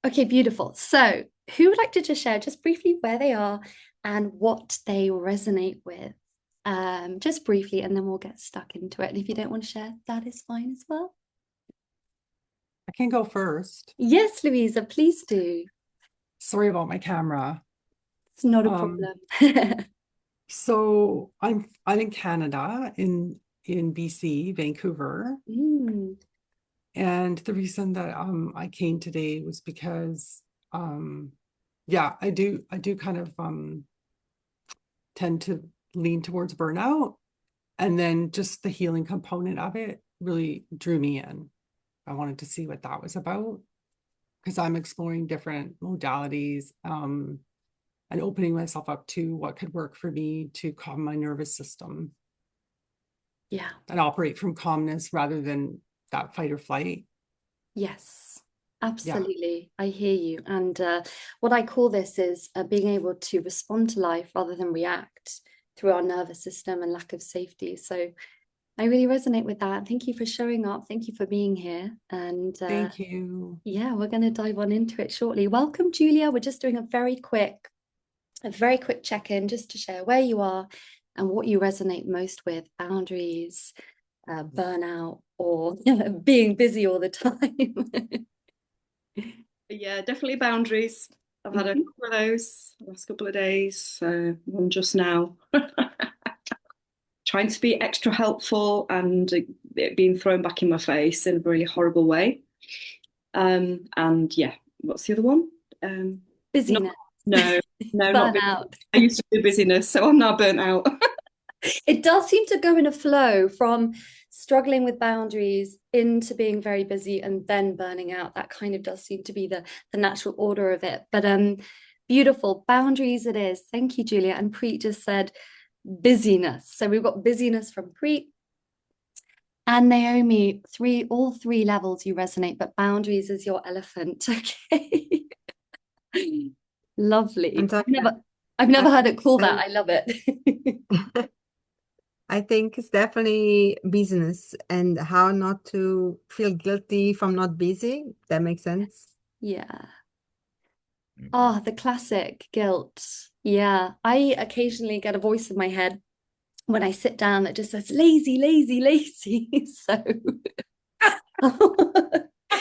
Okay, beautiful. So, who would like to just share just briefly where they are and what they resonate with? Just briefly, and then we'll get stuck into it. And if you don't want to share, that is fine as well. I can go first. Yes, Louisa, please do. Sorry about my camera. It's not a Um, problem. so I'm in Canada in BC, Vancouver. Mm, And the reason that I came today was because yeah, I do kind of tend to lean towards burnout. And then just the healing component of it really drew me in. I wanted to see what that was about because I'm exploring different modalities and opening myself up to what could work for me to calm my nervous system yeah. and operate from calmness rather than that fight or flight. Yes, Yeah. absolutely. I hear you. And what I call this is being able to respond to life rather than react through our nervous system and lack of safety. So I really resonate with that. Thank you for showing up. Thank you for being here. And Thank you. yeah, we're going to dive on into it shortly. Welcome, Julia. We're just doing a very quick check-in just to share where you are and what you resonate most with, boundaries, burnout, or being busy all the time. Yeah, definitely boundaries. I've had a Mhm. couple of those the last couple of days. So one just now. Trying to be extra helpful and it being thrown back in my face in a really horrible way. And yeah, what's the other one? Not, Busyness, no, no, not busy. burnout. I used to do busyness, so I'm now burnt out. It does seem to go in a flow from struggling with boundaries into being very busy and then burning out. That kind of does seem to be the natural order of it. But beautiful boundaries it is. Thank you, Julia. And Preet just said busyness. So we've got busyness from Preet and Naomi. All three levels you resonate, but boundaries is your elephant. Okay. Lovely. I've Antonia, never I've never heard it called that. I, I love it. I think it's definitely business and how not to feel guilty from not busy. That makes sense. Yeah. Oh, the classic guilt. Yeah. I occasionally get a voice in my head when I sit down that just says lazy, lazy, lazy. So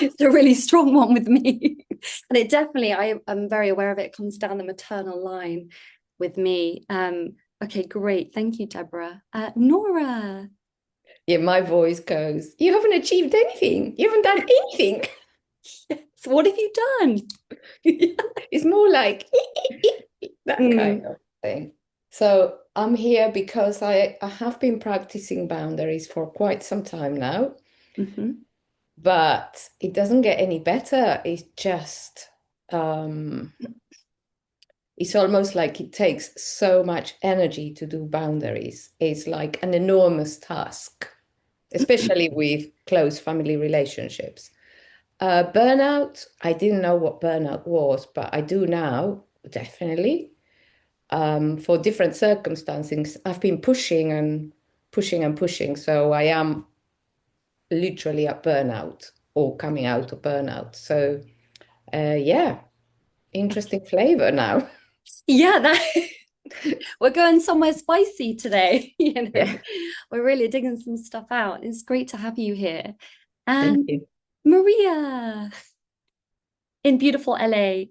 it's a really strong one with me. And it definitely, I'm very aware of it, comes down the maternal line with me. Okay, great. Thank you, Deborah. Nora. Yeah, my voice goes, you haven't achieved anything. You haven't done anything. So what have you done? It's more like that Mm, kind of thing. So I'm here because I have been practicing boundaries for quite some time now, mhm. but it doesn't get any better. It's just, um, it's almost like it takes so much energy to do boundaries. It's like an enormous task, especially with close family relationships. Burnout, I didn't know what burnout was, but I do now, definitely. For different circumstances, I've been pushing and pushing and pushing. So I am literally at burnout or coming out of burnout. So yeah, interesting flavor now. Yeah, we're going somewhere spicy today. Yeah, We're really digging some stuff out. It's great to have you here. thank And you. Maria in beautiful LA.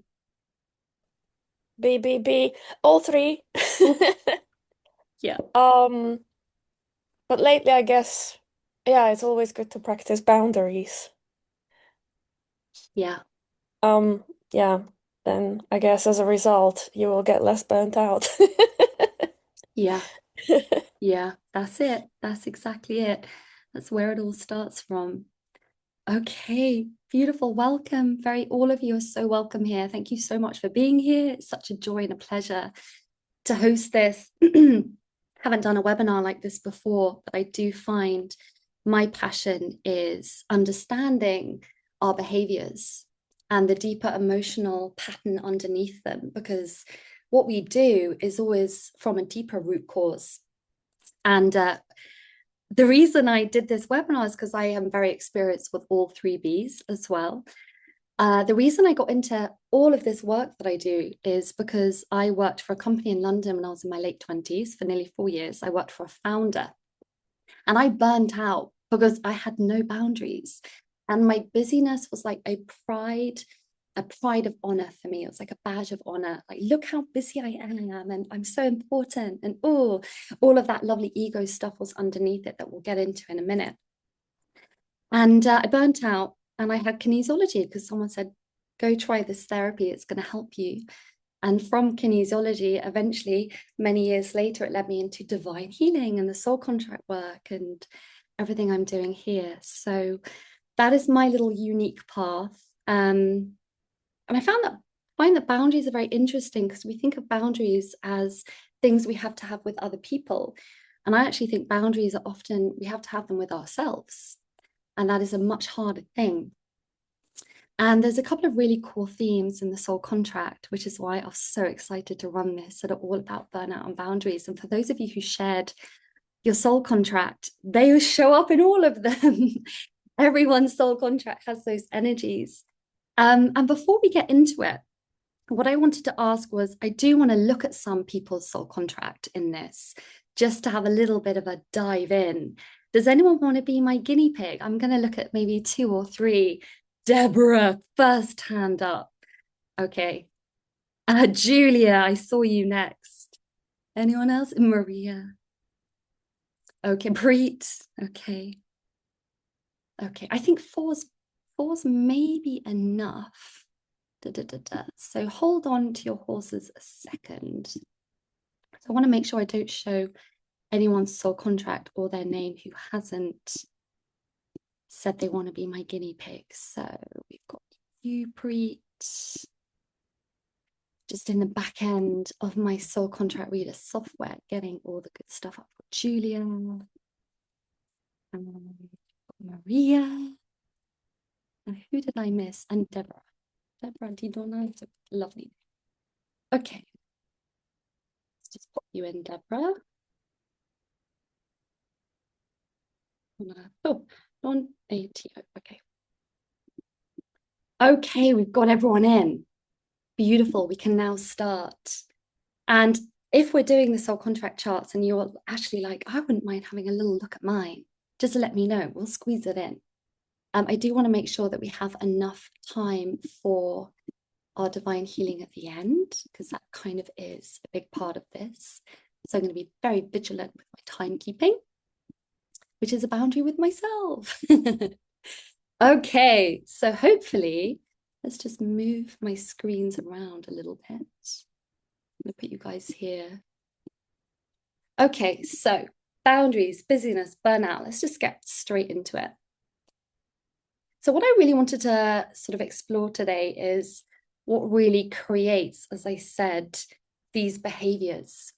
BBB, all three. Yeah, Um, but lately, I guess, yeah, it's always good to practice boundaries. yeah, Um, yeah, then I guess as a result, you will get less burnt out. yeah, yeah. That's it. That's exactly it. That's where it all starts from. Okay, beautiful. Welcome. All of you are so welcome here. Thank you so much for being here. It's such a joy and a pleasure to host this. Haven't done a webinar like this before, but I do find my passion is understanding our behaviors and the deeper emotional pattern underneath them, because what we do is always from a deeper root cause. And the reason I did this webinar is because I am very experienced with all three Bs as well. The reason I got into all of this work that I do is because I worked for a company in London when I was in my late 20s for nearly 4 years. I worked for a founder and I burnt out because I had no boundaries. And my busyness was like a pride of honor for me. It was like a badge of honor. Like, look how busy I am, and I'm so important. And oh, all of that lovely ego stuff was underneath it that we'll get into in a minute. And I burnt out, and I had kinesiology because someone said, go try this therapy, it's going to help you. And from kinesiology, eventually, many years later, it led me into divine healing and the soul contract work and everything I'm doing here. So that is my little unique path. And I find that boundaries are very interesting because we think of boundaries as things we have to have with other people. And I actually think boundaries are often, we have to have them with ourselves. And that is a much harder thing. And there's a couple of really cool themes in the soul contract, which is why I was so excited to run this, that are all about burnout and boundaries. And for those of you who shared your soul contract, they show up in all of them. Everyone's soul contract has those energies. And before we get into it, what I wanted to ask was, I do want to look at some people's soul contract in this, just to have a little bit of a dive in. Does anyone want to be my guinea pig? I'm going to look at maybe 2 or 3. Deborah, first hand up. Okay. Julia, I saw you next. Anyone else? Maria. Okay, Preet. Okay. Okay, I think four's maybe enough. So hold on to your horses a second. So I want to make sure I don't show anyone's soul contract or their name who hasn't said they want to be my guinea pig. So we've got you, Preet, just in the back end of my soul contract reader software, getting all the good stuff up. For Julia, and Maria, and who did I miss? And Deborah. Deborah Didona, it's a lovely. Okay, let's just put you in, Deborah. Oh, non-ATO. Okay. Okay, we've got everyone in. Beautiful. We can now start. And if we're doing the soul contract charts and you're actually like, I wouldn't mind having a little look at mine, just let me know. We'll squeeze it in. I do want to make sure that we have enough time for our divine healing at the end, because that kind of is a big part of this. So I'm going to be very vigilant with my timekeeping, which is a boundary with myself. Okay, so hopefully, let's just move my screens around a little bit. I'm going to put you guys here. Okay, so boundaries, busyness, burnout. Let's just get straight into it. So what I really wanted to sort of explore today is what really creates, as I said, these behaviors.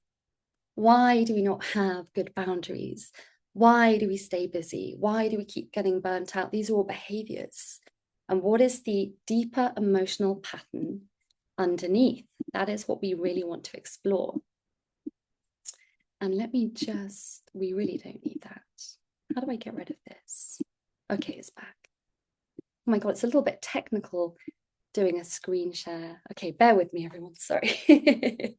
Why do we not have good boundaries? Why do we stay busy? Why do we keep getting burnt out? These are all behaviors. And what is the deeper emotional pattern underneath? That is what we really want to explore. And let me just, we really don't need that. How do I get rid of this? Okay, it's back. Oh my God, it's a little bit technical doing a screen share. Okay, bear with me, everyone, sorry.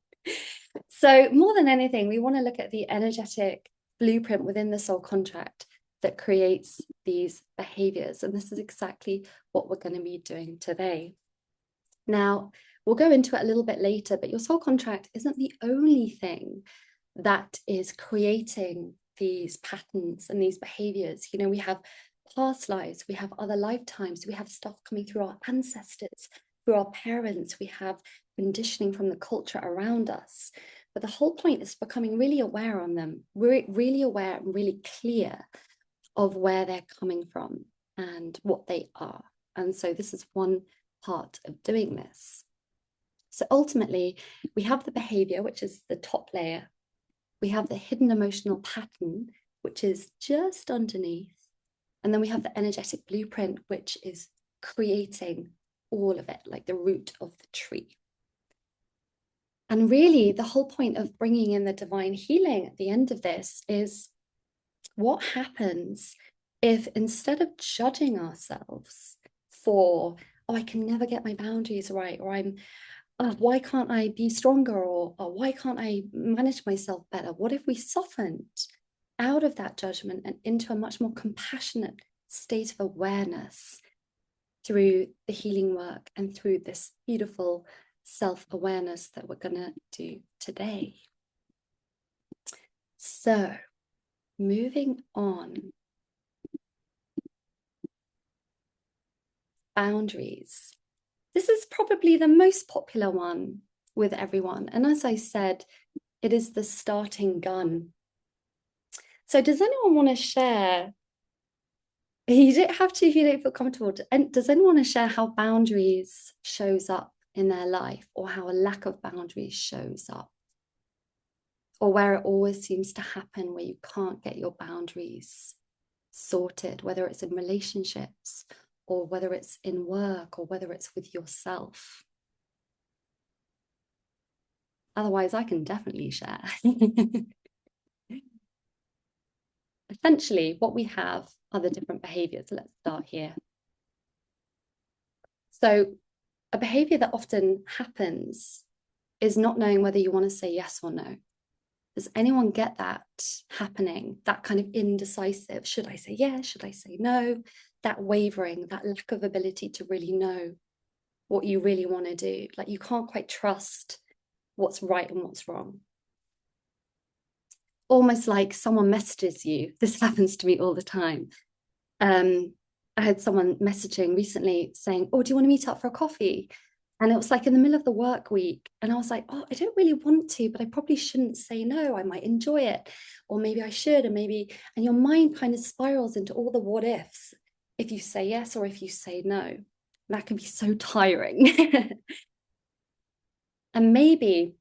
So more than anything, we want to look at the energetic blueprint within the soul contract that creates these behaviors. And this is exactly what we're going to be doing today. Now, we'll go into it a little bit later, but your soul contract isn't the only thing that is creating these patterns and these behaviors. You know, we have past lives, we have other lifetimes, we have stuff coming through our ancestors, through our parents, we have conditioning from the culture around us. But the whole point is becoming really aware on them. We're really aware and really clear of where they're coming from and what they are. And so this is one part of doing this. So ultimately, we have the behavior, which is the top layer. We have the hidden emotional pattern, which is just underneath. And then we have the energetic blueprint, which is creating all of it, like the root of the tree. And really, the whole point of bringing in the divine healing at the end of this is what happens if, instead of judging ourselves for oh, I can never get my boundaries right, or why can't I be stronger, or why can't I manage myself better? What if we softened out of that judgment and into a much more compassionate state of awareness through the healing work and through this beautiful self-awareness that we're going to do today? So, moving on. Boundaries. This is probably the most popular one with everyone. And as I said, it is the starting gun. So does anyone want to share? You don't have to if you don't feel comfortable. And does anyone want to share how boundaries shows up in their life, or how a lack of boundaries shows up? Or where it always seems to happen, where you can't get your boundaries sorted, whether it's in relationships, or whether it's in work, or whether it's with yourself. Otherwise, I can definitely share. Essentially, what we have are the different behaviors. Let's start here. So a behavior that often happens is not knowing whether you want to say yes or no. Does anyone get that happening? That kind of indecisive, should I say yes? Should I say no? That wavering, that lack of ability to really know what you really want to do. Like you can't quite trust what's right and what's wrong. Almost like someone messages you. This happens to me all the time. I had someone messaging recently saying, oh, do you want to meet up for a coffee? And it was like in the middle of the work week. And I was like, oh, I don't really want to, but I probably shouldn't say no. I might enjoy it. Or maybe I should. And your mind kind of spirals into all the what ifs if you say yes or if you say no. That can be so tiring. And maybe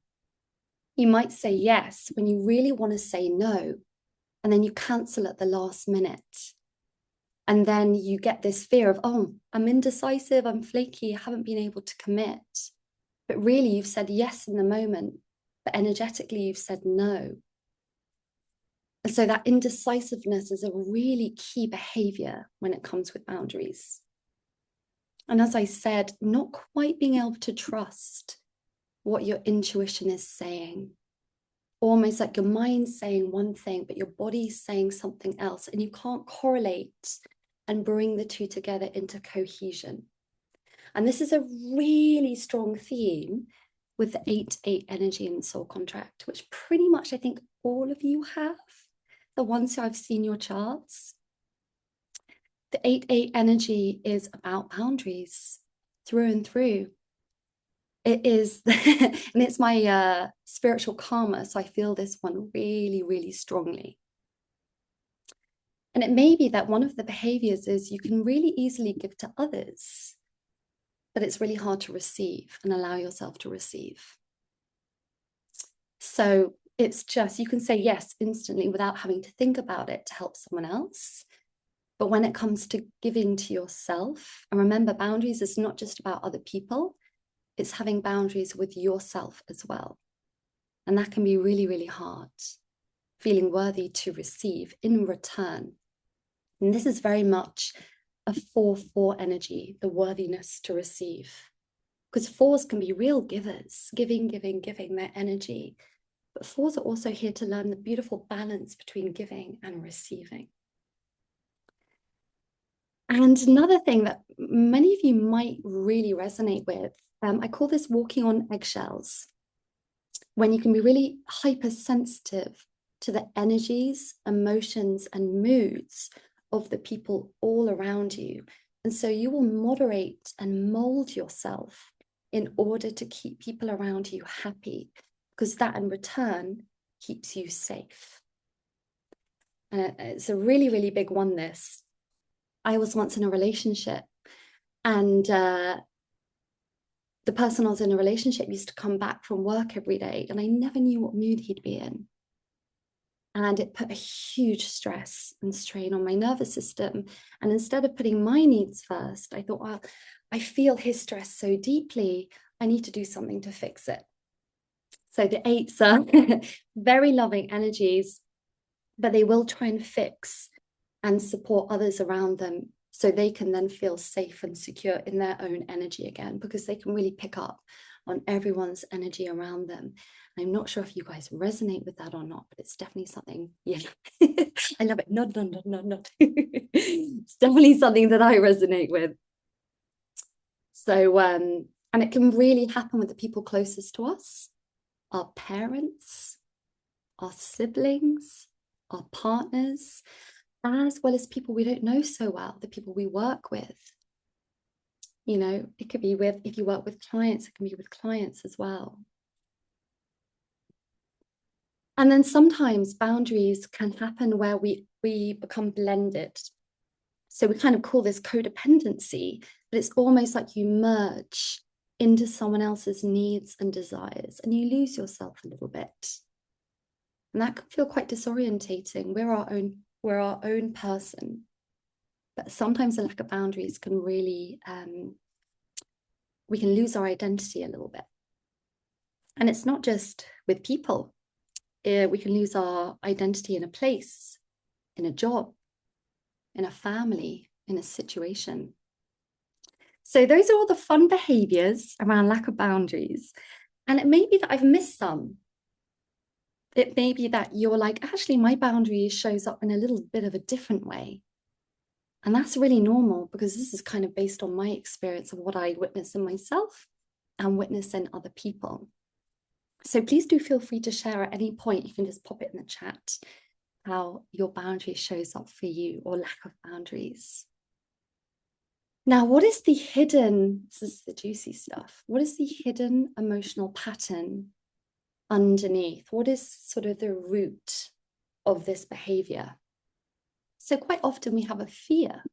you might say yes when you really want to say no, and then you cancel at the last minute. And then you get this fear of, oh, I'm indecisive, I'm flaky, I haven't been able to commit. But really you've said yes in the moment, but energetically you've said no. And so that indecisiveness is a really key behavior when it comes with boundaries. And as I said, not quite being able to trust what your intuition is saying. Almost like your mind's saying one thing, but your body's saying something else, and you can't correlate and bring the two together into cohesion. And this is a really strong theme with the 8-8 energy and soul contract, which pretty much I think all of you have, the ones who I've seen your charts. The 8-8 energy is about boundaries through and through. It is, and it's my spiritual karma, so I feel this one really, really strongly. And it may be that one of the behaviors is you can really easily give to others, but it's really hard to receive and allow yourself to receive. So it's just, you can say yes instantly without having to think about it to help someone else. But when it comes to giving to yourself, and remember, boundaries is not just about other people, it's having boundaries with yourself as well. And that can be really, really hard, feeling worthy to receive in return. And this is very much a 4-4 energy, the worthiness to receive. Because 4s can be real givers, giving their energy. But 4s are also here to learn the beautiful balance between giving and receiving. And another thing that many of you might really resonate with, I call this walking on eggshells, when you can be really hypersensitive to the energies, emotions, and moods of the people all around you. And so you will moderate and mold yourself in order to keep people around you happy, because that in return keeps you safe. And it's a really, really big one, this. I was once in a relationship, and the person I was in a relationship used to come back from work every day, and I never knew what mood he'd be in. And it put a huge stress and strain on my nervous system. And instead of putting my needs first, I thought, well, I feel his stress so deeply, I need to do something to fix it. So the 8s are very loving energies, but they will try and fix and support others around them so they can then feel safe and secure in their own energy again, because they can really pick up on everyone's energy around them. I'm not sure if you guys resonate with that or not, but it's definitely something, yeah. I love it. Nod, nod, nod, nod, nod. It's definitely something that I resonate with. So, and it can really happen with the people closest to us, our parents, our siblings, our partners, as well as people we don't know so well, the people we work with. You know, it could be with, if you work with clients, it can be with clients as well. And then sometimes boundaries can happen where we become blended. So we kind of call this codependency, but it's almost like you merge into someone else's needs and desires, and you lose yourself a little bit. And that can feel quite disorientating. We're our own person. But sometimes the lack of boundaries can really, we can lose our identity a little bit. And it's not just with people. We can lose our identity in a place, in a job, in a family, in a situation. So those are all the fun behaviors around lack of boundaries. And it may be that I've missed some. It may be that you're like, actually, my boundary shows up in a little bit of a different way. And that's really normal, because this is kind of based on my experience of what I witness in myself and witness in other people. So please do feel free to share at any point. You can just pop it in the chat how your boundary shows up for you, or lack of boundaries. Now, what is the hidden, this is the juicy stuff, what is the hidden emotional pattern underneath? What is sort of the root of this behavior? So quite often we have a fear.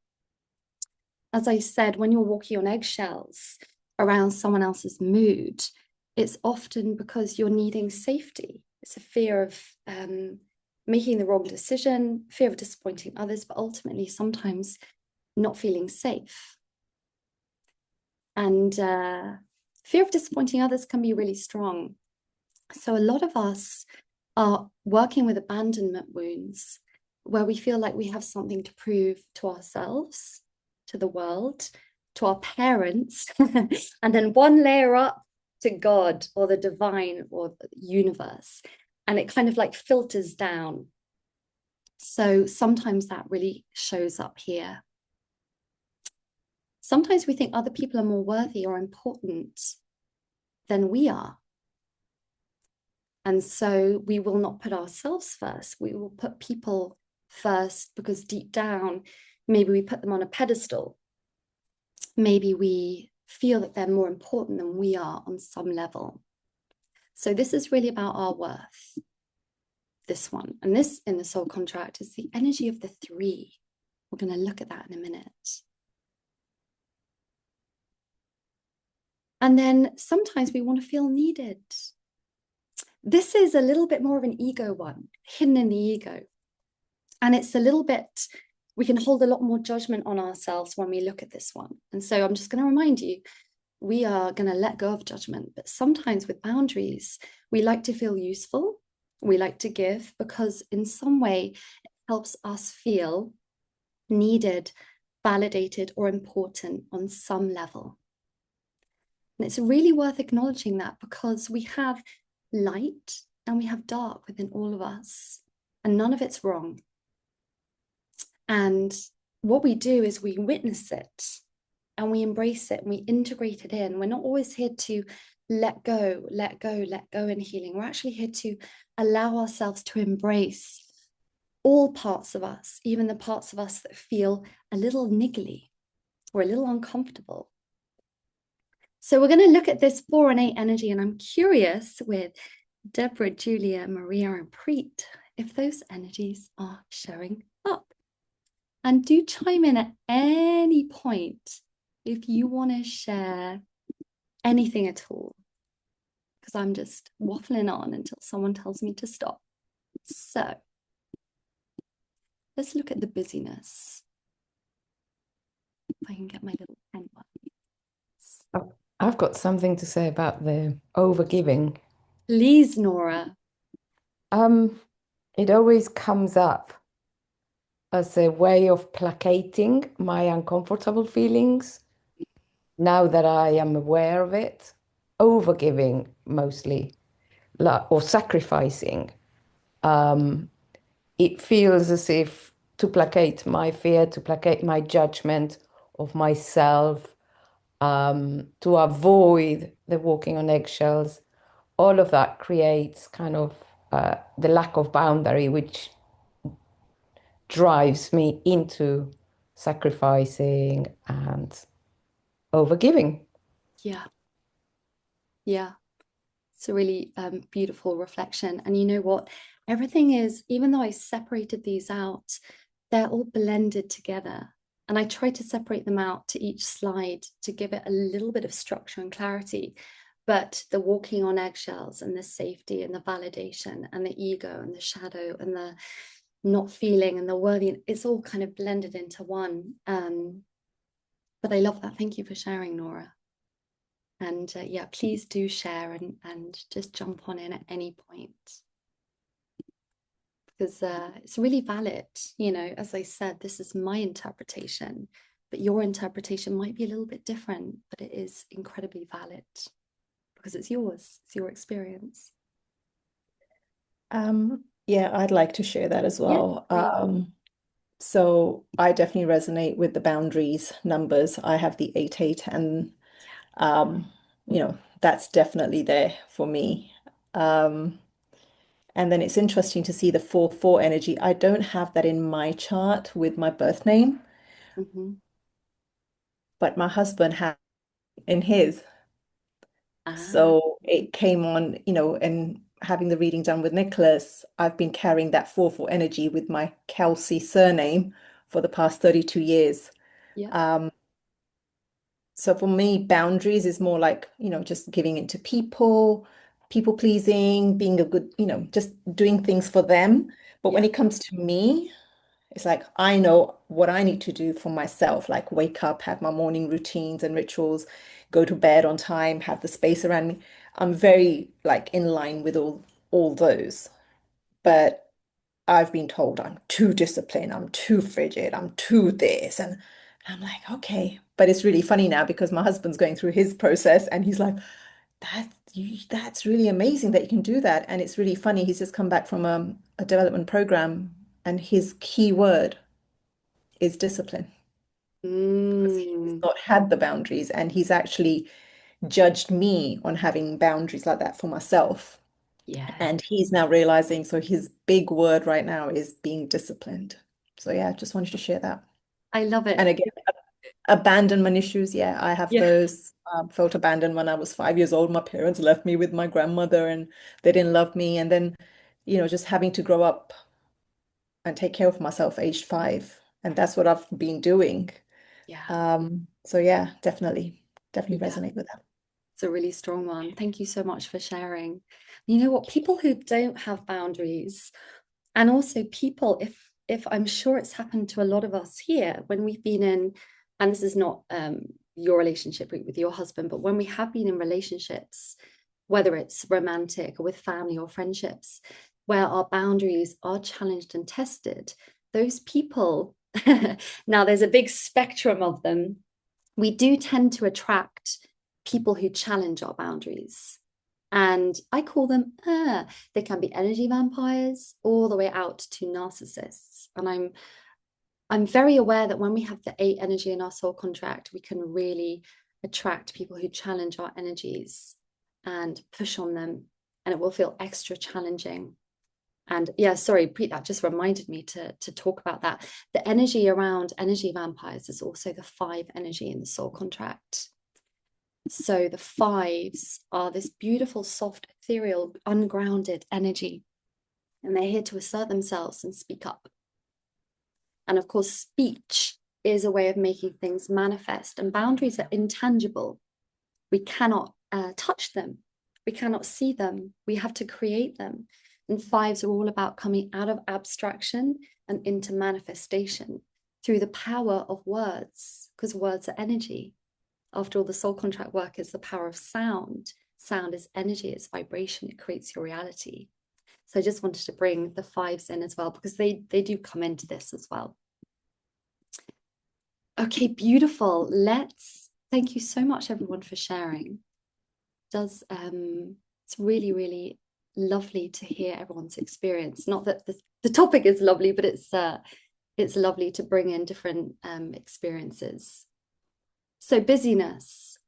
As I said, when you're walking on eggshells around someone else's mood, it's often because you're needing safety. It's a fear of making the wrong decision, fear of disappointing others, but ultimately sometimes not feeling safe. And fear of disappointing others can be really strong. So a lot of us are working with abandonment wounds, where we feel like we have something to prove to ourselves, to the world, to our parents, and then one layer up to God or the divine or the universe. And it kind of like filters down. So sometimes that really shows up here. Sometimes we think other people are more worthy or important than we are. And so we will not put ourselves first. We will put people first because deep down, maybe we put them on a pedestal. Maybe we feel that they're more important than we are on some level. So this is really about our worth, this one. And this in the soul contract is the energy of the 3. We're going to look at that in a minute. And then sometimes we want to feel needed. This is a little bit more of an ego one, hidden in the ego. And it's a little bit, we can hold a lot more judgment on ourselves when we look at this one. And so I'm just going to remind you, we are going to let go of judgment. But sometimes with boundaries, we like to feel useful. We like to give because in some way it helps us feel needed, validated, or important on some level. And it's really worth acknowledging that, because we have light and we have dark within all of us, and none of it's wrong. And what we do is we witness it and we embrace it and we integrate it in. We're not always here to let go in healing. We're actually here to allow ourselves to embrace all parts of us, even the parts of us that feel a little niggly or a little uncomfortable. So we're going to look at this 4 and 8 energy, and I'm curious with Deborah, Julia, Maria, and Preet if those energies are showing up. And do chime in at any point if you want to share anything at all, because I'm just waffling on until someone tells me to stop. So let's look at the busyness. If I can get my little pen one. I've got something to say about the overgiving. Please, Nora. It always comes up as a way of placating my uncomfortable feelings. Now that I am aware of it, overgiving mostly, or sacrificing. It feels as if to placate my fear, to placate my judgment of myself, to avoid the walking on eggshells, all of that creates kind of the lack of boundary, which drives me into sacrificing and overgiving. Yeah. Yeah. It's a really beautiful reflection. And you know what? Everything is, even though I separated these out, they're all blended together. And I try to separate them out to each slide to give it a little bit of structure and clarity. But the walking on eggshells and the safety and the validation and the ego and the shadow and the not feeling and the worthy, it's all kind of blended into one. But I love that. Thank you for sharing, Nora. And yeah, please do share and just jump on in at any point. Because it's really valid. You know, as I said, this is my interpretation, but your interpretation might be a little bit different, but it is incredibly valid because it's yours, it's your experience. Yeah, I'd like to share that as well. Yeah. So I definitely resonate with the boundaries numbers. I have the 8-8 and you know, that's definitely there for me. And then it's interesting to see the 4-4 energy. I don't have that in my chart with my birth name, but my husband had in his. So it came on, you know, and having the reading done with Nicholas, I've been carrying that 4-4 energy with my Kelsey surname for the past 32 years. Yeah. So for me, boundaries is more like, you know, just giving it to people, people pleasing, being a good, you know, just doing things for them. But when Yeah. it comes to me, it's like I know what I need to do for myself, like wake up, have my morning routines and rituals, go to bed on time, have the space around me. I'm very like in line with all those. But I've been told I'm too disciplined, I'm too frigid, I'm too this. And I'm like, okay. But it's really funny now because my husband's going through his process and he's like, that's really amazing that you can do that. And it's really funny. He's just come back from a development program and his key word is discipline because he's not had the boundaries and he's actually judged me on having boundaries like that for myself. Yeah. And he's now realizing, so his big word right now is being disciplined. So yeah, just wanted to share that. I love it. And again, abandonment issues. Yeah, I have those. Felt abandoned when I was 5 years old. My parents left me with my grandmother and they didn't love me. And then, you know, just having to grow up and take care of myself aged 5. And that's what I've been doing. Yeah. So yeah, definitely Yeah. resonate with that. It's a really strong one. Thank you so much for sharing. You know what? People who don't have boundaries, and also people, if I'm sure it's happened to a lot of us here when we've been in, and this is not your relationship with your husband, but when we have been in relationships, whether it's romantic or with family or friendships, where our boundaries are challenged and tested, those people, now there's a big spectrum of them, we do tend to attract people who challenge our boundaries. And I call them, they can be energy vampires all the way out to narcissists. And I'm very aware that when we have the 8 energy in our soul contract, we can really attract people who challenge our energies and push on them, and it will feel extra challenging. And yeah, sorry, Preet, that just reminded me to talk about that. The energy around energy vampires is also the 5 energy in the soul contract. So the 5s are this beautiful, soft, ethereal, ungrounded energy, and they're here to assert themselves and speak up. And of course, speech is a way of making things manifest, and boundaries are intangible. We cannot touch them. We cannot see them. We have to create them. And 5s are all about coming out of abstraction and into manifestation through the power of words, because words are energy. After all, the soul contract work is the power of sound. Sound is energy, it's vibration, it creates your reality. So I just wanted to bring the 5s in as well, because they do come into this as well. Okay, beautiful. Thank you so much, everyone, for sharing. It's really, really lovely to hear everyone's experience. Not that the topic is lovely, but it's lovely to bring in different experiences. So busyness.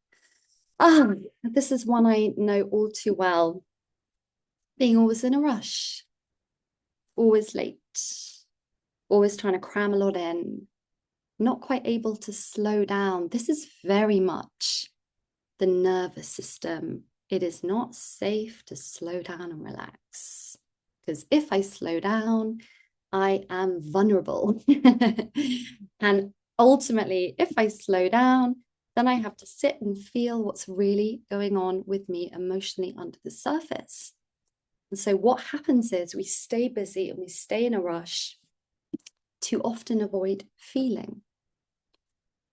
This is one I know all too well. Being always in a rush, always late, always trying to cram a lot in, not quite able to slow down. This is very much the nervous system. It is not safe to slow down and relax, because if I slow down, I am vulnerable. And ultimately, if I slow down, then I have to sit and feel what's really going on with me emotionally under the surface. And so what happens is we stay busy and we stay in a rush to often avoid feeling.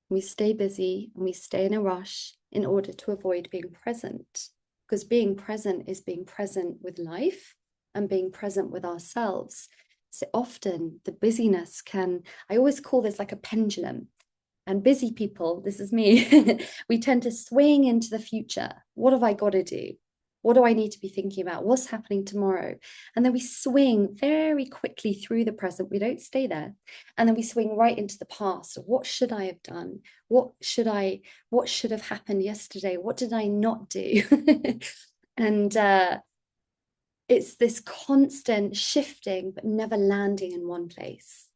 We stay busy and we stay in a rush in order to avoid being present, because being present is being present with life and being present with ourselves. So often the busyness I always call this like a pendulum. And busy people, this is me, we tend to swing into the future. What have I got to do? What do I need to be thinking about? What's happening tomorrow? And then we swing very quickly through the present. We don't stay there. And then we swing right into the past. What should I have done? What should have happened yesterday? What did I not do? And it's this constant shifting, but never landing in one place.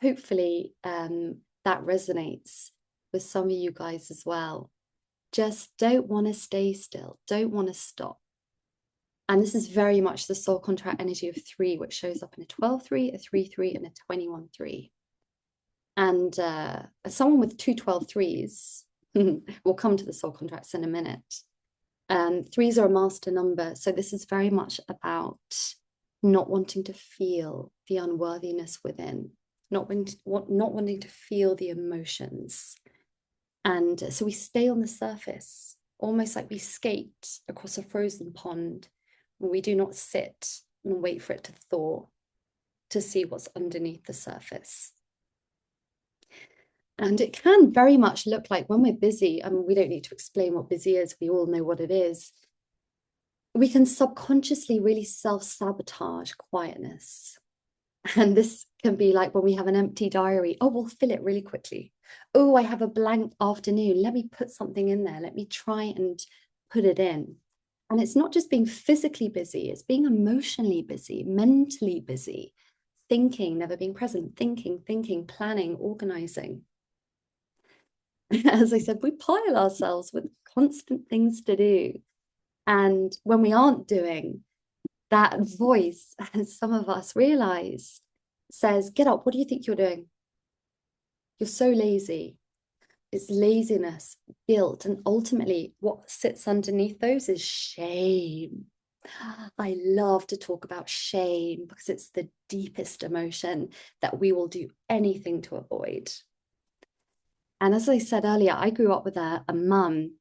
Hopefully that resonates with some of you guys as well. Just don't want to stay still, don't want to stop. And this is very much the soul contract energy of 3, which shows up in a 12-3, a 3-3, and a 21-3. And someone with 2 12-3s, we'll come to the soul contracts in a minute. 3s are a master number. So this is very much about not wanting to feel the unworthiness within, not wanting to feel the emotions. And so we stay on the surface, almost like we skate across a frozen pond, and we do not sit and wait for it to thaw to see what's underneath the surface. And it can very much look like when we're busy, I mean, we don't need to explain what busy is, we all know what it is. We can subconsciously really self-sabotage quietness. And this can be like when we have an empty diary. Oh, we'll fill it really quickly. Oh, I have a blank afternoon. Let me put something in there. Let me try and put it in. And it's not just being physically busy, it's being emotionally busy, mentally busy, thinking, never being present, thinking, planning, organizing. As I said, we pile ourselves with constant things to do. And when we aren't doing, that voice, as some of us realize, says, get up, what do you think you're doing? You're so lazy. It's laziness, guilt, and ultimately what sits underneath those is shame. I love to talk about shame because it's the deepest emotion that we will do anything to avoid. And as I said earlier, I grew up with a mum.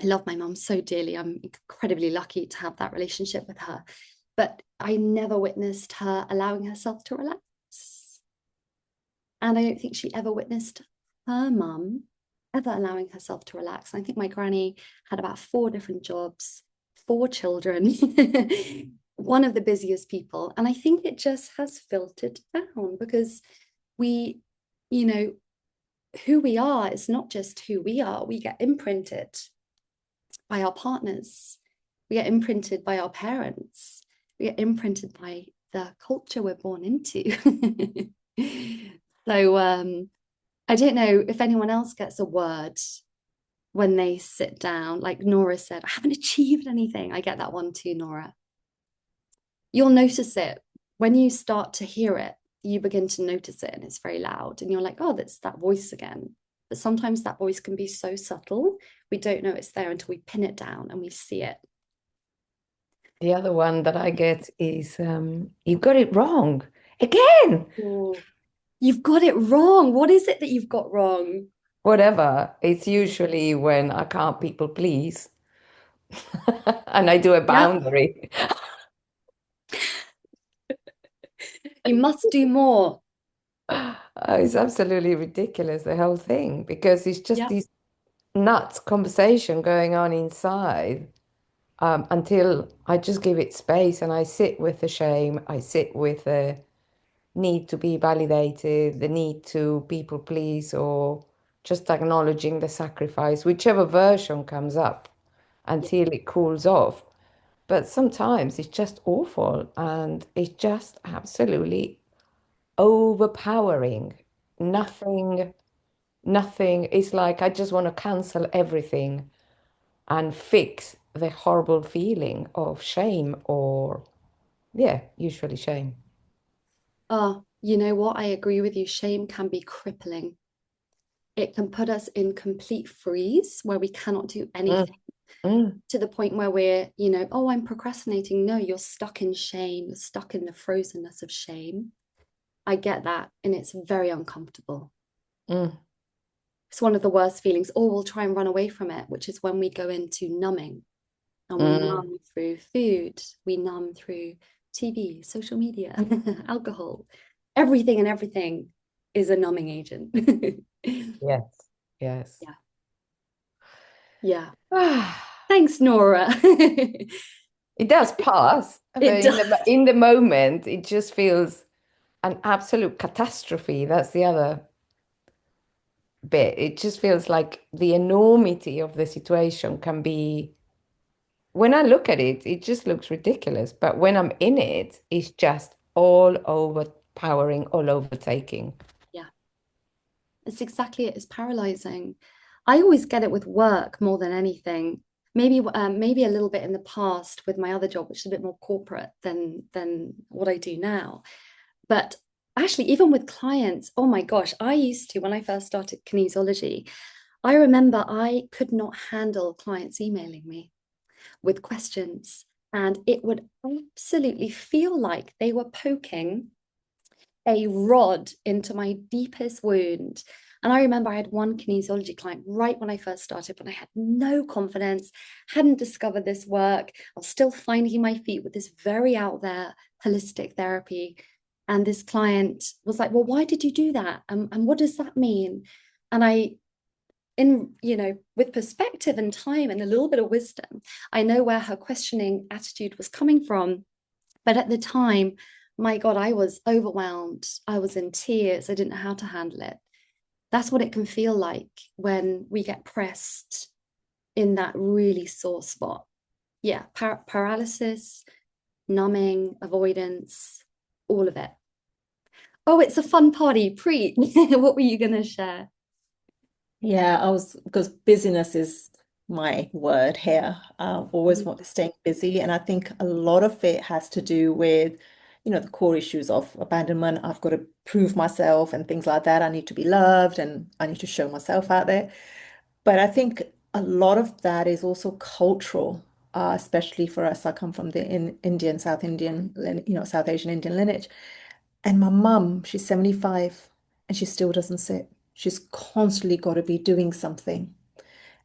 I love my mum so dearly. I'm incredibly lucky to have that relationship with her. But I never witnessed her allowing herself to relax. And I don't think she ever witnessed her mum ever allowing herself to relax. And I think my granny had about 4 different jobs, 4 children, one of the busiest people. And I think it just has filtered down because we, who we are is not just who we are. We get imprinted by our partners. We get imprinted by our parents. We get imprinted by the culture we're born into. So I don't know if anyone else gets a word when they sit down. Like Nora said, I haven't achieved anything. I get that one too, Nora. You'll notice it when you start to hear it. You begin to notice it and it's very loud and you're like, oh, that's that voice again. But sometimes that voice can be so subtle, we don't know it's there until we pin it down and we see it. The other one that I get is, you got it wrong again. Ooh, you've got it wrong. What is it that you've got wrong? Whatever. It's usually when I can't people please and I do a boundary. You must do more. It's absolutely ridiculous, the whole thing, because it's just Yeah. this nuts conversation going on inside, until I just give it space and I sit with the shame, I sit with the need to be validated, the need to people please, or just acknowledging the sacrifice, whichever version comes up Yeah. until it cools off. But sometimes it's just awful and it's just absolutely overpowering. Yeah. Nothing. It's like I just want to cancel everything and fix the horrible feeling of shame or, yeah, usually shame. Oh, you know what? I agree with you. Shame can be crippling. It can put us in complete freeze where we cannot do Mm, anything, mm, to the point where we're, you know, oh, I'm procrastinating. No, you're stuck in shame. You're stuck in the frozenness of shame. I get that. And it's very uncomfortable. mm, It's one of the worst feelings. Or we'll try and run away from it, which is when we go into numbing, and we mm. numb through food, we numb through TV, social media, alcohol. Everything and everything is a numbing agent. Yes, yes. Yeah. Yeah. Thanks, Nora. It does pass, but It does. in the moment, it just feels an absolute catastrophe. That's the other bit. It just feels like the enormity of the situation can be, when I look at it, it just looks ridiculous. But when I'm in it, it's just all overpowering, all overtaking. Yeah, it's exactly it. It's paralyzing. I always get it with work more than anything. Maybe a little bit in the past with my other job, which is a bit more corporate than what I do now. But actually, even with clients, oh my gosh, I used to, when I first started kinesiology, I remember I could not handle clients emailing me with questions. And it would absolutely feel like they were poking a rod into my deepest wound. And I remember I had one kinesiology client right when I first started, but I had no confidence, hadn't discovered this work. I was still finding my feet with this very out there holistic therapy. And this client was like, well, why did you do that? And what does that mean? And I, in, you know, with perspective and time and a little bit of wisdom, I know where her questioning attitude was coming from. But at the time, my God, I was overwhelmed. I was in tears. I didn't know how to handle it. That's what it can feel like when we get pressed in that really sore spot. Yeah, paralysis, numbing, avoidance, all of it. Oh, it's a fun party. Preet, what were you going to share? Yeah, because busyness is my word here. Always want to stay busy. And I think a lot of it has to do with, the core issues of abandonment. I've got to prove myself and things like that. I need to be loved and I need to show myself out there. But I think a lot of that is also cultural, especially for us. I come from the Indian, South Indian, South Asian Indian lineage. And my mum, she's 75 and she still doesn't sit. She's constantly got to be doing something.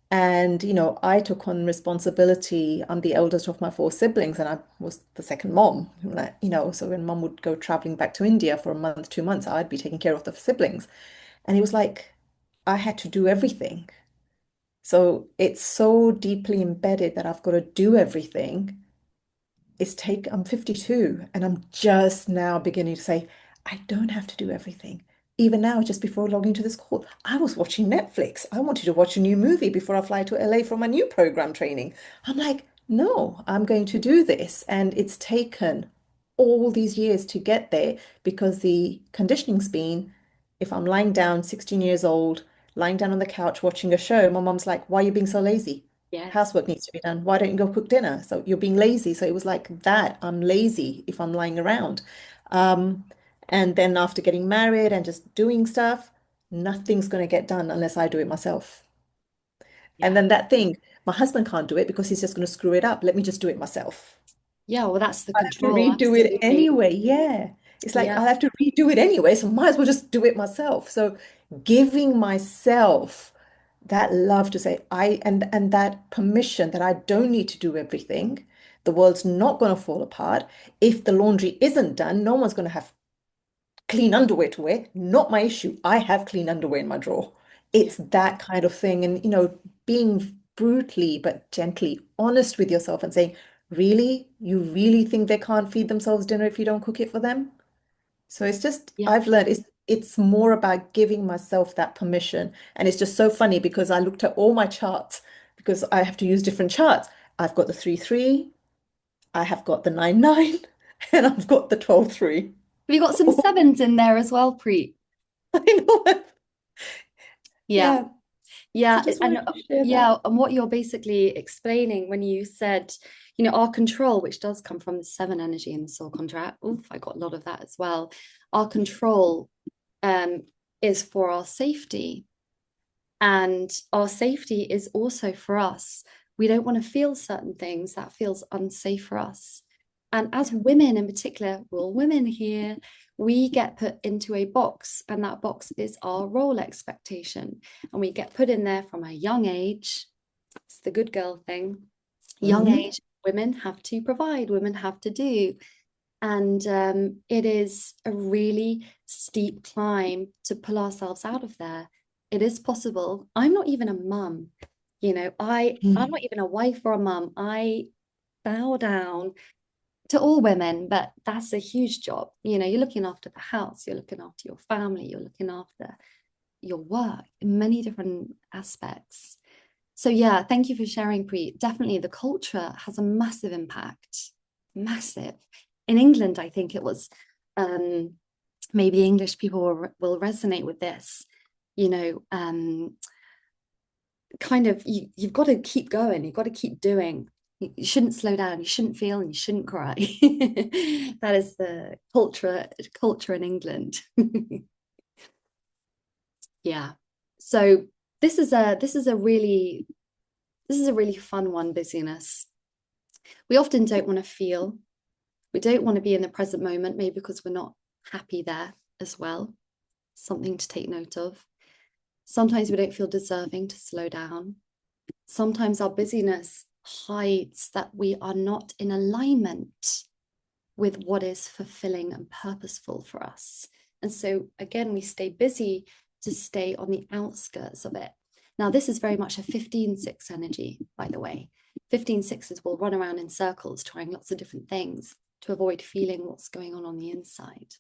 And, I took on responsibility. I'm the eldest of my four siblings, and I was the second mom. Like, so when mum would go traveling back to India for a month, 2 months, I'd be taking care of the siblings. And it was like I had to do everything. So it's so deeply embedded that I've got to do everything. I'm 52 and I'm just now beginning to say, I don't have to do everything. Even now, just before logging to this call, I was watching Netflix. I wanted to watch a new movie before I fly to LA for my new program training. I'm like, no, I'm going to do this. And it's taken all these years to get there because the conditioning's been, if I'm lying down, 16 years old, lying down on the couch watching a show, my mom's like, why are you being so lazy? Yes. Housework needs to be done. Why don't you go cook dinner? So you're being lazy. So it was like that. I'm lazy if I'm lying around. Um, and then after getting married and just doing stuff, nothing's going to get done unless I do it myself. And Yeah. then that thing, my husband can't do it because he's just going to screw it up. Let me just do it myself. Yeah, well, that's the I have to control. redo it Absolutely. anyway. Yeah. It's like Yeah. I'll have to redo it anyway, so might as well just do it myself. So giving myself that love to say and that permission that I don't need to do everything. The world's not going to fall apart. If the laundry isn't done, no one's going to have clean underwear to wear, not my issue. I have clean underwear in my drawer. It's that kind of thing. And, being brutally but gently honest with yourself and saying, really, you really think they can't feed themselves dinner if you don't cook it for them? So it's just, Yeah. I've learned it's more about giving myself that permission. And it's just so funny because I looked at all my charts because I have to use different charts. I've got the 3-3, I have got the 9-9, and I've got the 12-3. Have you got some sevens in there as well, Preet? I know. Yeah. So Yeah. just And wanted to share yeah, that. and what you're basically explaining when you said, our control, which does come from the 7 energy in the soul contract. Oof, I got a lot of that as well. Our control is for our safety. And our safety is also for us. We don't want to feel certain things that feels unsafe for us. And as women in particular, we're all women here, we get put into a box, and that box is our role expectation. And we get put in there from a young age. It's the good girl thing. Young age, women have to provide, women have to do. And it is a really steep climb to pull ourselves out of there. It is possible. I'm not even a mum, I'm not even a wife or a mum. I bow down to all women, but that's a huge job. You're looking after the house, you're looking after your family, you're looking after your work in many different aspects. So yeah, thank you for sharing, Preet. Definitely the culture has a massive impact, massive. In England, I think it was, maybe English people will resonate with this, kind of, you've got to keep going, you've got to keep doing. You shouldn't slow down, you shouldn't feel, and you shouldn't cry. That is the culture in England. Yeah. So this is a really fun one, busyness. We often don't want to feel. We don't want to be in the present moment, maybe because we're not happy there as well. Something to take note of. Sometimes we don't feel deserving to slow down. Sometimes our busyness hides that we are not in alignment with what is fulfilling and purposeful for us. And so again, we stay busy to stay on the outskirts of it. Now, this is very much a 15-6 energy, by the way. 15-6s will run around in circles, trying lots of different things to avoid feeling what's going on the inside.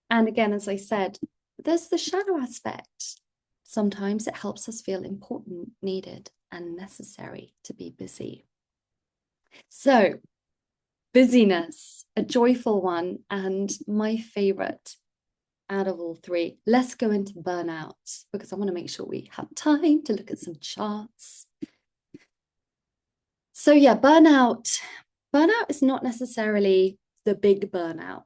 And again, as I said, there's the shadow aspect. Sometimes it helps us feel important, needed, and necessary to be busy. So, busyness, a joyful one, and my favorite out of all 3. Let's go into burnout, because I want to make sure we have time to look at some charts. So yeah, burnout is not necessarily the big burnout.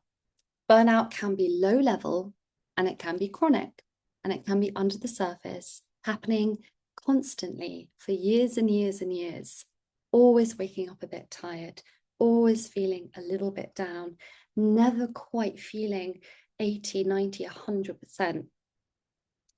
Burnout can be low level, and it can be chronic, and it can be under the surface, happening constantly for years and years and years, always waking up a bit tired, always feeling a little bit down, never quite feeling 80, 90, 100%.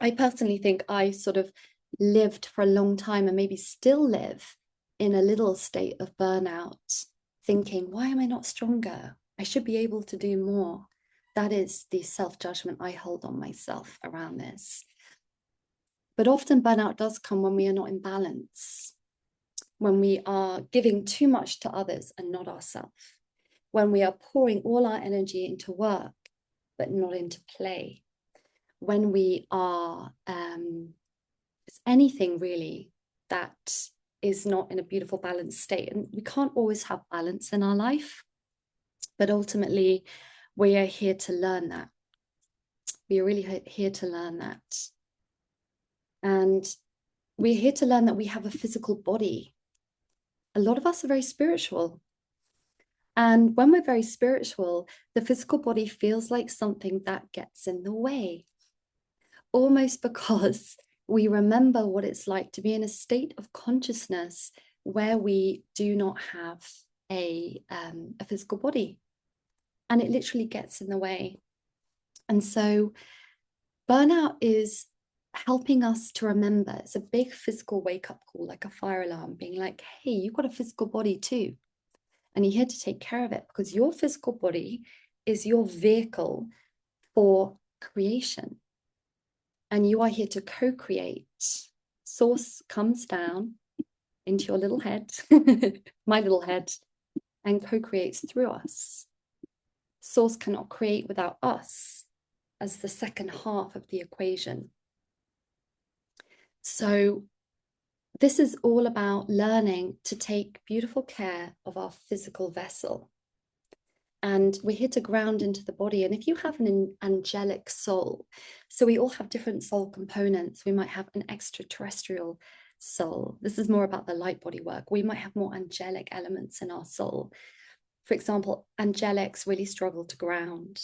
I personally think I sort of lived for a long time, and maybe still live in a little state of burnout, thinking, why am I not stronger? I should be able to do more. That is the self-judgment I hold on myself around this. But often burnout does come when we are not in balance, when we are giving too much to others and not ourselves, when we are pouring all our energy into work but not into play, when we are it's anything really that is not in a beautiful balanced state. And we can't always have balance in our life, but ultimately we are here to learn that. We are really here to learn that. And we're here to learn that we have a physical body. A lot of us are very spiritual. And when we're very spiritual, the physical body feels like something that gets in the way, almost because we remember what it's like to be in a state of consciousness where we do not have a physical body, and it literally gets in the way. And so burnout is helping us to remember. It's a big physical wake-up call, like a fire alarm, being like, hey, you've got a physical body too, and you're here to take care of it, because your physical body is your vehicle for creation. And you are here to co-create. Source comes down into your little head, my little head, and co-creates through us. Source cannot create without us as the second half of the equation. So this is all about learning to take beautiful care of our physical vessel. And we're here to ground into the body. And if you have an angelic soul, so we all have different soul components. We might have an extraterrestrial soul. This is more about the light body work. We might have more angelic elements in our soul. For example, angelics really struggle to ground.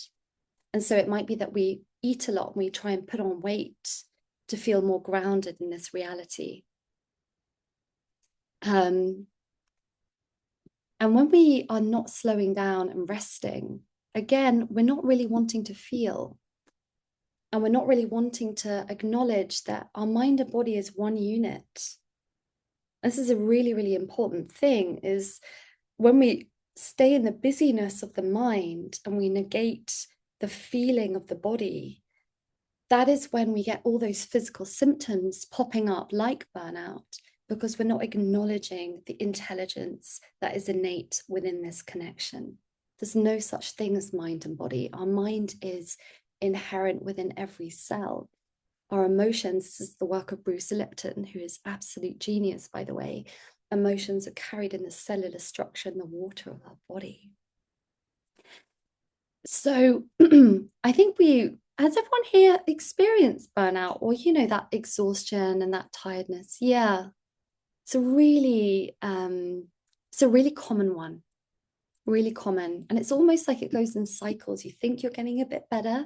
And so it might be that we eat a lot and we try and put on weight to feel more grounded in this reality. And when we are not slowing down and resting, again, we're not really wanting to feel. And we're not really wanting to acknowledge that our mind and body is one unit. This is a really, really important thing, is when we stay in the busyness of the mind and we negate the feeling of the body, that is when we get all those physical symptoms popping up like burnout, because we're not acknowledging the intelligence that is innate within this connection. There's no such thing as mind and body. Our mind is inherent within every cell. Our emotions, this is the work of Bruce Lipton, who is absolute genius, by the way. Emotions are carried in the cellular structure and the water of our body. So I think has everyone here experienced burnout, or, you know, that exhaustion and that tiredness? Yeah. It's a really common one, really common. And it's almost like it goes in cycles. You think you're getting a bit better,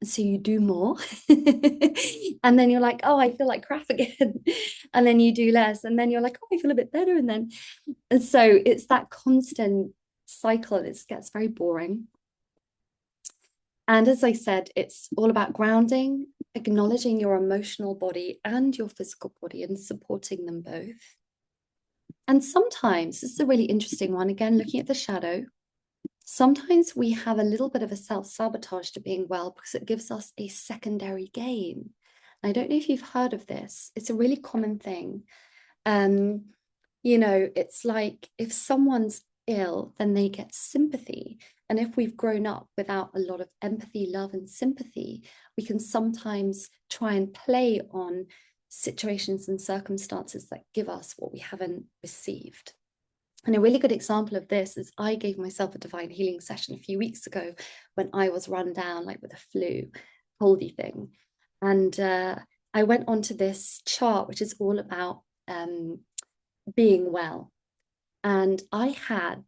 and so you do more. And then you're like, oh, I feel like crap again. And then you do less. And then you're like, oh, I feel a bit better. And so it's that constant cycle. It gets very boring. And as I said, it's all about grounding, acknowledging your emotional body and your physical body and supporting them both. And sometimes, this is a really interesting one, again, looking at the shadow, sometimes we have a little bit of a self-sabotage to being well because it gives us a secondary gain. I don't know if you've heard of this. It's a really common thing. You know, it's like if someone's ill, then they get sympathy. And if we've grown up without a lot of empathy, love, and sympathy, we can sometimes try and play on situations and circumstances that give us what we haven't received. And a really good example of this is I gave myself a divine healing session a few weeks ago when I was run down like with a flu, coldy thing. And I went onto this chart, which is all about being well. And I had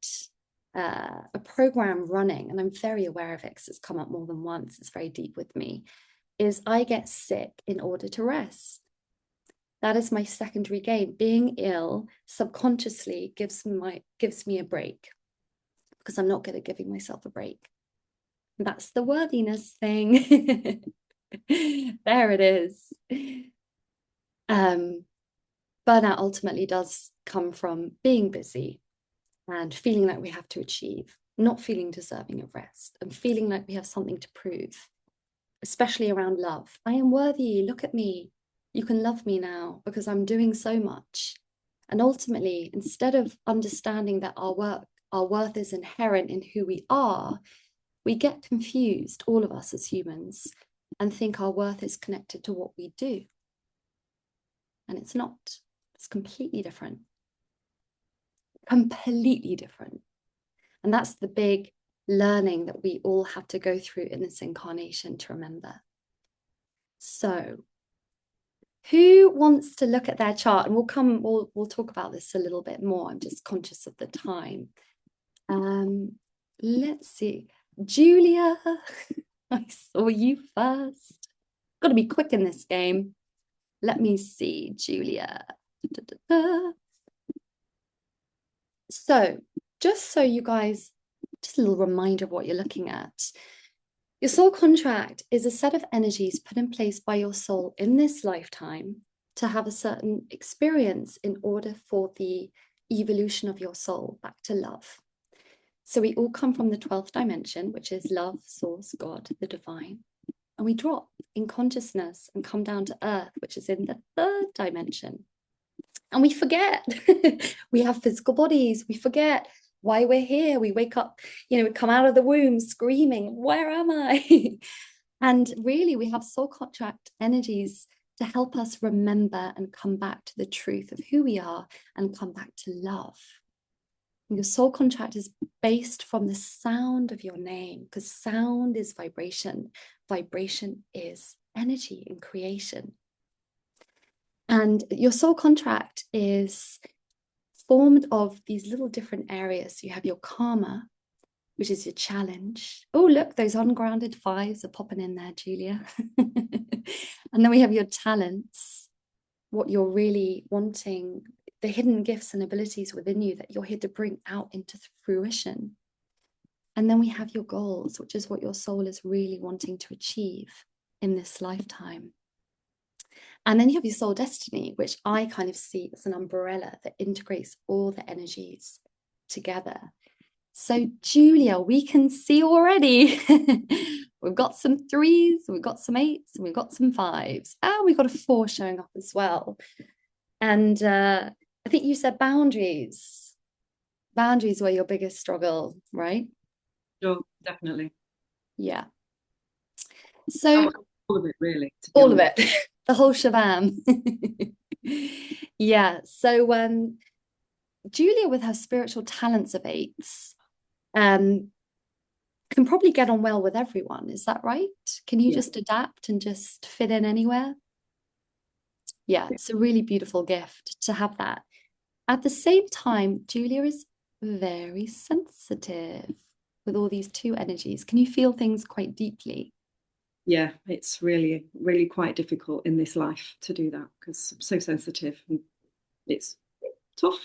a program running, and I'm very aware of it because it's come up more than once. It's very deep with me, is I get sick in order to rest. That is my secondary gain. Being ill subconsciously gives me a break, because I'm not good at giving myself a break. That's the worthiness thing. There it is. Burnout ultimately does come from being busy and feeling like we have to achieve, not feeling deserving of rest, and feeling like we have something to prove, especially around love. I am worthy, look at me. You can love me now because I'm doing so much. And ultimately, instead of understanding that our worth is inherent in who we are, we get confused, all of us as humans, and think our worth is connected to what we do. And it's not. It's completely different. Completely different. And that's the big learning that we all have to go through in this incarnation to remember. So, who wants to look at their chart? And we'll talk about this a little bit more. I'm just conscious of the time. Let's see. Julia, I saw you first. Got to be quick in this game. Let me see, Julia. So, just so you guys, just a little reminder of what you're looking at. Your soul contract is a set of energies put in place by your soul in this lifetime to have a certain experience in order for the evolution of your soul back to love. So we all come from the 12th dimension, which is love, source, God, the divine. And we drop in consciousness and come down to earth, which is in the 3rd dimension. And we forget. We have physical bodies. We forget why we're here. We wake up, we come out of the womb screaming, where am I? And really, we have soul contract energies to help us remember and come back to the truth of who we are and come back to love. Your soul contract is based from the sound of your name, because sound is vibration. Vibration is energy in creation. And your soul contract is formed of these little different areas. So you have your karma, which is your challenge. Oh, look, those ungrounded 5s are popping in there, Julia. And then we have your talents, what you're really wanting, the hidden gifts and abilities within you that you're here to bring out into fruition. And then we have your goals, which is what your soul is really wanting to achieve in this lifetime. And then you have your soul destiny, which I kind of see as an umbrella that integrates all the energies together. So Julia, we can see already, we've got some 3s, we've got some 8s, we've got some 5s, and we've got a 4 showing up as well. And I think you said boundaries. Boundaries were your biggest struggle, right? Sure, definitely. Yeah. So all of it, really. All of it, the whole shabam. Yeah. So Julia, with her spiritual talents of 8s, can probably get on well with everyone. Is that right? Can you just adapt and just fit in anywhere? Yeah, it's a really beautiful gift to have that. At the same time, Julia is very sensitive with all these 2 energies. Can you feel things quite deeply? Yeah, it's really, really quite difficult in this life to do that, because I'm so sensitive and it's tough.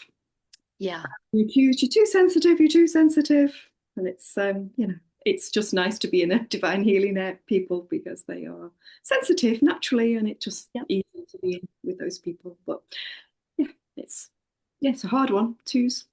Yeah. You're accused, you're too sensitive, you're too sensitive. And it's, it's just nice to be in a divine healing people, because they are sensitive naturally, and it's just easy to be in with those people. But yeah, it's a hard one, 2s.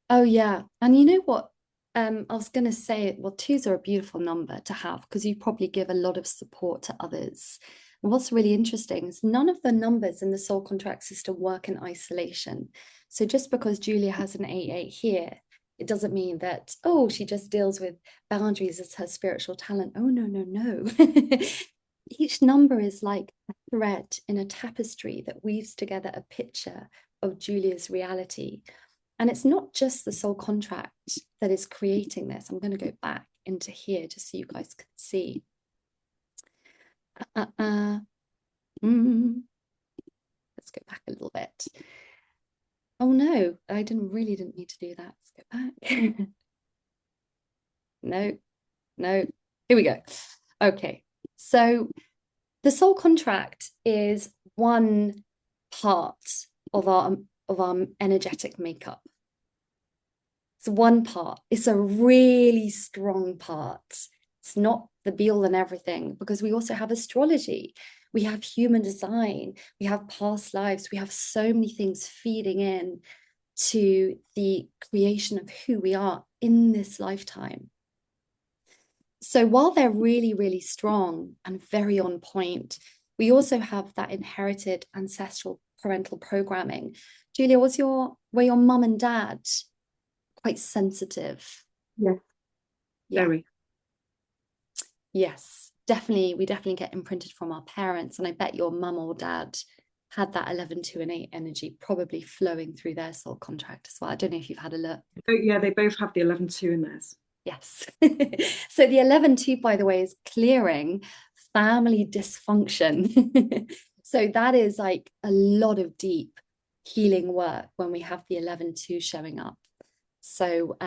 Oh yeah. And you know what? I was going to say, well, 2s are a beautiful number to have, because you probably give a lot of support to others. And what's really interesting is none of the numbers in the soul contract system work in isolation. So just because Julia has an 8-8 here, it doesn't mean that, oh, she just deals with boundaries as her spiritual talent. Oh, no, no, no. Each number is like a thread in a tapestry that weaves together a picture of Julia's reality. And it's not just the soul contract that is creating this. I'm going to go back into here just so you guys can see. Let's go back a little bit. Oh no, I really didn't need to do that. Let's go back. No. Here we go. Okay. So the soul contract is one part of our energetic makeup. It's one part. It's a really strong part. It's not the be all and everything, because we also have astrology. We have human design. We have past lives. We have so many things feeding in to the creation of who we are in this lifetime. So while they're really, really strong and very on point, we also have that inherited ancestral parental programming. Julia, were your mum and dad quite sensitive? Yeah. Very. Yes, definitely. We definitely get imprinted from our parents. And I bet your mum or dad had that 11, 2, and 8 energy probably flowing through their soul contract as well. I don't know if you've had a look. Oh, yeah, they both have the 11, 2 in theirs. Yes. So the 11, 2, by the way, is clearing family dysfunction. So that is like a lot of deep healing work when we have the 11, 2 showing up. So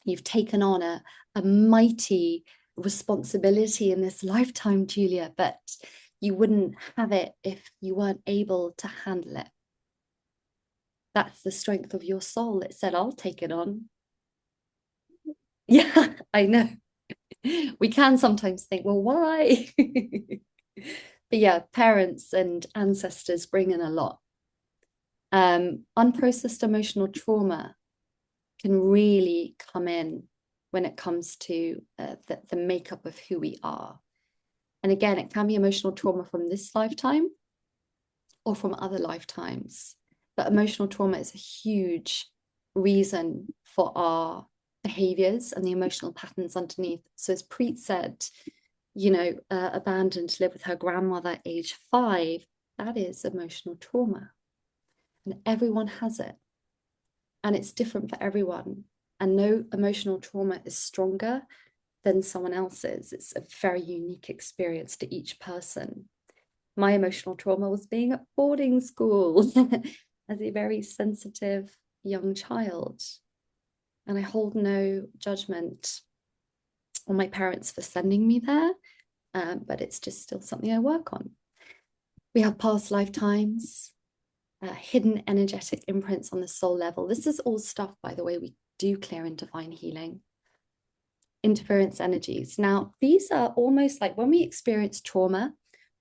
you've taken on a mighty responsibility in this lifetime, Julia, but you wouldn't have it if you weren't able to handle it. That's the strength of your soul. It said, I'll take it on. Yeah, I know. We can sometimes think, well, why? But yeah, parents and ancestors bring in a lot. Unprocessed emotional trauma can really come in when it comes to the makeup of who we are. And again, it can be emotional trauma from this lifetime or from other lifetimes. But emotional trauma is a huge reason for our behaviors and the emotional patterns underneath. So as Preet said, you know, abandoned to live with her grandmother age 5, that is emotional trauma. And everyone has it. And it's different for everyone. And no emotional trauma is stronger than someone else's. It's a very unique experience to each person. My emotional trauma was being at boarding school as a very sensitive young child. And I hold no judgment on my parents for sending me there, but it's just still something I work on. We have past lifetimes, hidden energetic imprints on the soul level. This is all stuff, by the way, we do clear in divine healing. Interference energies. Now, these are almost like when we experience trauma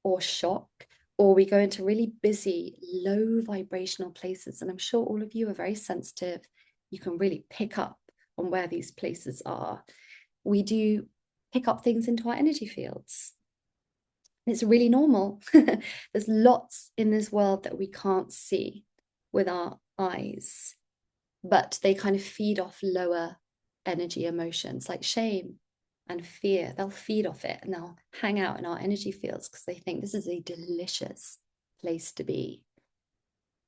or shock, or we go into really busy, low vibrational places. And I'm sure all of you are very sensitive. You can really pick up on where these places are. We do pick up things into our energy fields. It's really normal. There's lots in this world that we can't see with our eyes, but they kind of feed off lower energy emotions like shame and fear. They'll feed off it and they'll hang out in our energy fields because they think this is a delicious place to be.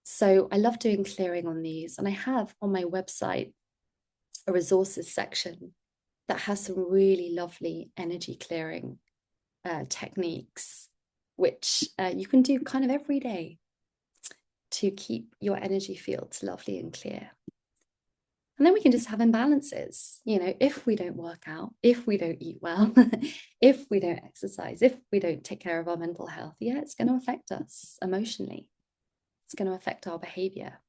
So I love doing clearing on these, and I have on my website a resources section that has some really lovely energy clearing techniques, which you can do kind of every day to keep your energy fields lovely and clear. And then we can just have imbalances, you know, if we don't work out, if we don't eat well, if we don't exercise, if we don't take care of our mental health, yeah, it's going to affect us emotionally. It's going to affect our behavior.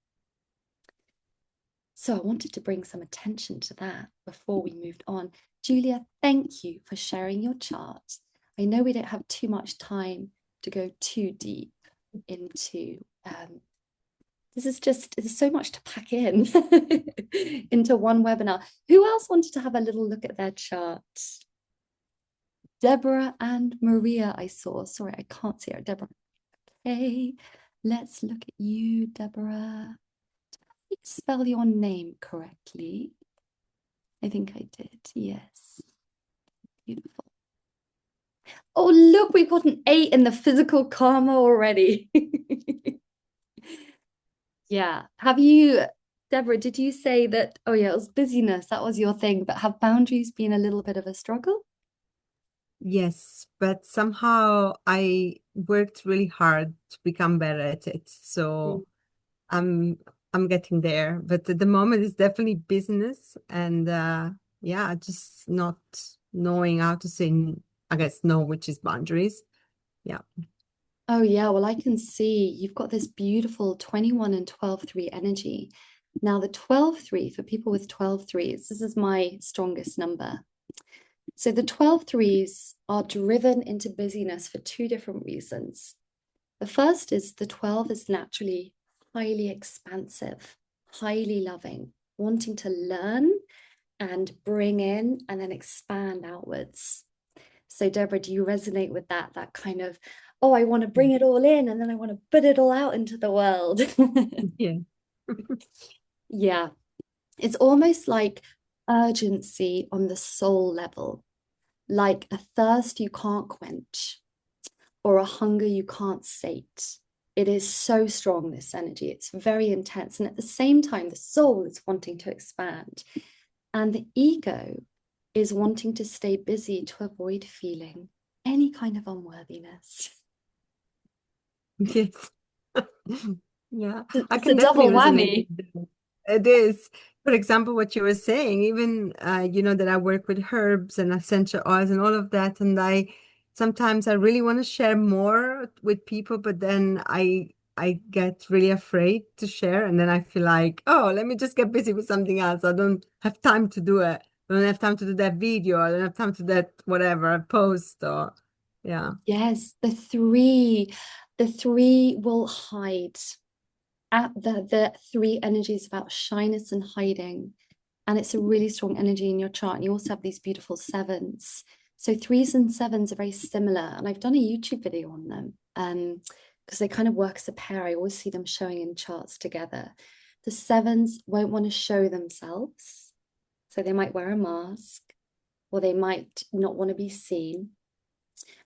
So I wanted to bring some attention to that before we moved on. Julia, thank you for sharing your chart. I know we don't have too much time to go too deep into there's so much to pack in into one webinar. Who else wanted to have a little look at their chart? Deborah and Maria, I saw. Sorry, I can't see her. Deborah. Okay, let's look at you, Deborah. Did I spell your name correctly? I think I did, yes. Beautiful. Oh, look, we've got an 8 in the physical karma already. Yeah. Have you, Deborah, did you say that, oh yeah, it was busyness, that was your thing, but have boundaries been a little bit of a struggle? Yes, but somehow I worked really hard to become better at it. So I'm getting there. But at the moment it's definitely business, and yeah, just not knowing how to say, I guess, no, which is boundaries. Yeah. Oh yeah, well, I can see you've got this beautiful 21 and 12-3 energy. Now the 12-3, for people with 12-3s, this is my strongest number. So the 12-3s are driven into busyness for 2 different reasons. The first is the 12 is naturally highly expansive, highly loving, wanting to learn and bring in and then expand outwards. So Deborah, do you resonate with that kind of, oh, I want to bring it all in and then I want to put it all out into the world? Yeah. Yeah. It's almost like urgency on the soul level, like a thirst you can't quench or a hunger you can't sate. It is so strong, this energy. It's very intense. And at the same time, the soul is wanting to expand. And the ego is wanting to stay busy to avoid feeling any kind of unworthiness. Yes. Yeah, I It's can a double definitely whammy. resonate with that. It is. For example, what you were saying, even you know, that I work with herbs and essential oils and all of that, and I sometimes I really want to share more with people, but then I get really afraid to share, and then I feel like, oh, let me just get busy with something else. I don't have time to do it. I don't have time to do that video. I don't have time to do that whatever post or yeah. Yes, the three will hide. At the 3 energies about shyness and hiding And it's a really strong energy in your chart. And you also have these beautiful sevens. So 3s and 7s are very similar. And I've done a YouTube video on them because they kind of work as a pair. I always see them showing in charts together. The 7s won't want to show themselves. So they might wear a mask, or they might not want to be seen.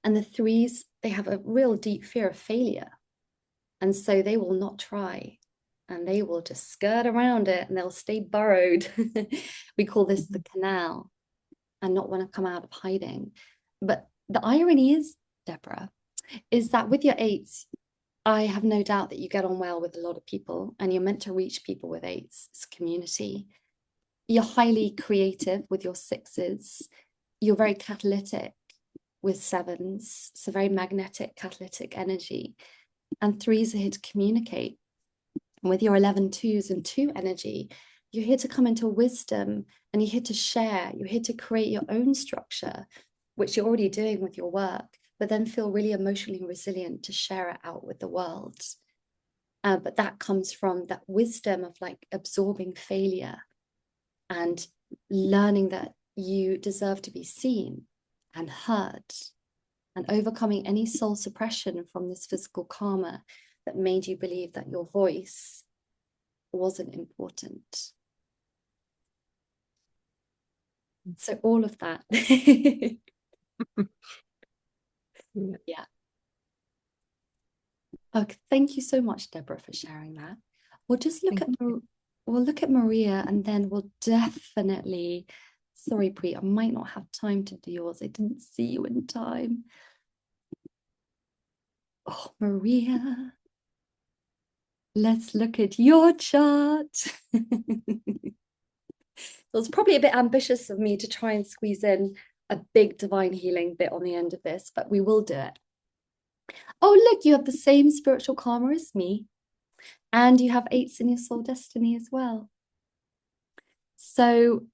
And the 3s, they have a real deep fear of failure. And so they will not try. And they will just skirt around it, and they'll stay burrowed. We call this the canal, and not want to come out of hiding. But the irony is, Deborah, is that with your 8s, I have no doubt that you get on well with a lot of people, and you're meant to reach people with 8s. It's community. You're highly creative with your 6s. You're very catalytic with 7s. It's a very magnetic, catalytic energy. And 3s are here to communicate. And with your 11 2s and 2 energy, you're here to come into wisdom, and you're here to share. You're here to create your own structure, which you're already doing with your work, but then feel really emotionally resilient to share it out with the world. But that comes from that wisdom of like absorbing failure and learning that you deserve to be seen and heard, and overcoming any soul suppression from this physical karma that made you believe that your voice wasn't important. So all of that. Yeah. Okay, thank you so much, Deborah, for sharing that. We'll just look we'll look at Maria, and then we'll definitely, sorry, Preet, I might not have time to do yours. I didn't see you in time. Oh, Maria, let's look at your chart. It was probably a bit ambitious of me to try and squeeze in a big divine healing bit on the end of this, but we will do it. Oh, look, you have the same spiritual karma as me, and you have 8s in your soul destiny as well. So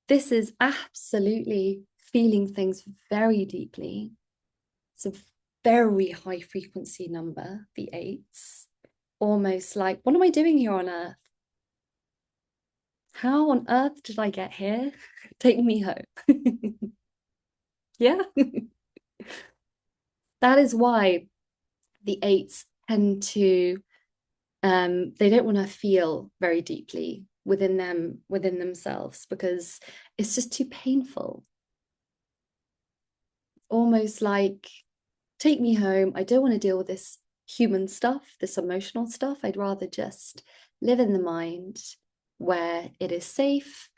this is absolutely feeling things very deeply. It's a very high frequency number, the 8s. Almost like, what am I doing here on earth? How on earth did I get here? Take me home. Yeah. That is why the 8s tend to, they don't want to feel very deeply within themselves, because it's just too painful. Almost like, take me home. I don't want to deal with this human stuff, this emotional stuff. I'd rather just live in the mind where it is safe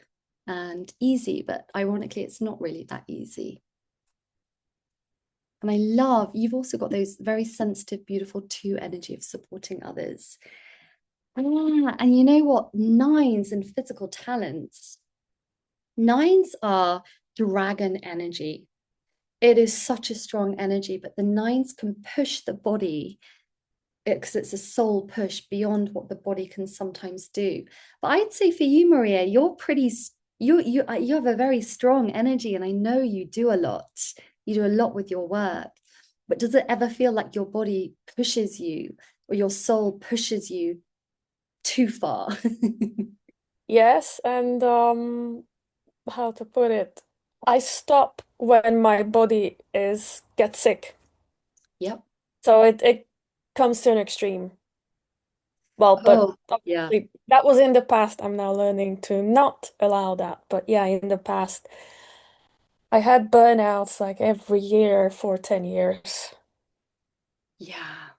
and easy. But ironically, it's not really that easy. And I love, you've also got those very sensitive, beautiful 2 energy of supporting others. And you know what? 9s and physical talents. 9s are dragon energy. It is such a strong energy, but the 9s can push the body, because it's a soul push beyond what the body can sometimes do. But I'd say for you, Maria, you're pretty, you have a very strong energy, and I know you do a lot. You do a lot with your work. But does it ever feel like your body pushes you, or your soul pushes you too far? Yes, and how to put it? I stop when my body gets sick. Yep. So it comes to an extreme. Well, but yeah. obviously that was in the past. I'm now learning to not allow that. But yeah, in the past, I had burnouts like every year for 10 years. Yeah.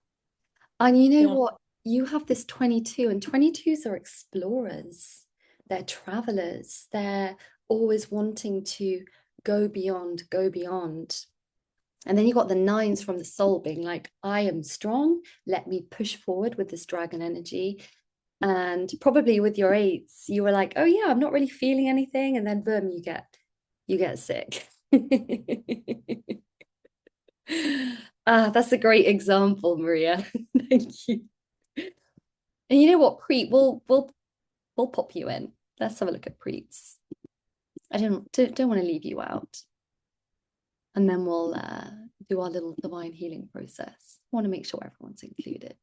And you know Yeah. what? You have this 22, and 22s are explorers. They're travelers. They're always wanting to go beyond, go beyond. And then you got the 9s from the soul being like, I am strong. Let me push forward with this dragon energy. And probably with your 8s, you were like, oh yeah, I'm not really feeling anything. And then boom, you get sick. That's a great example, Maria. Thank you. And you know what, Preet, we'll pop you in. Let's have a look at Preets. I don't want to leave you out. And then we'll do our little divine healing process. I want to make sure everyone's included.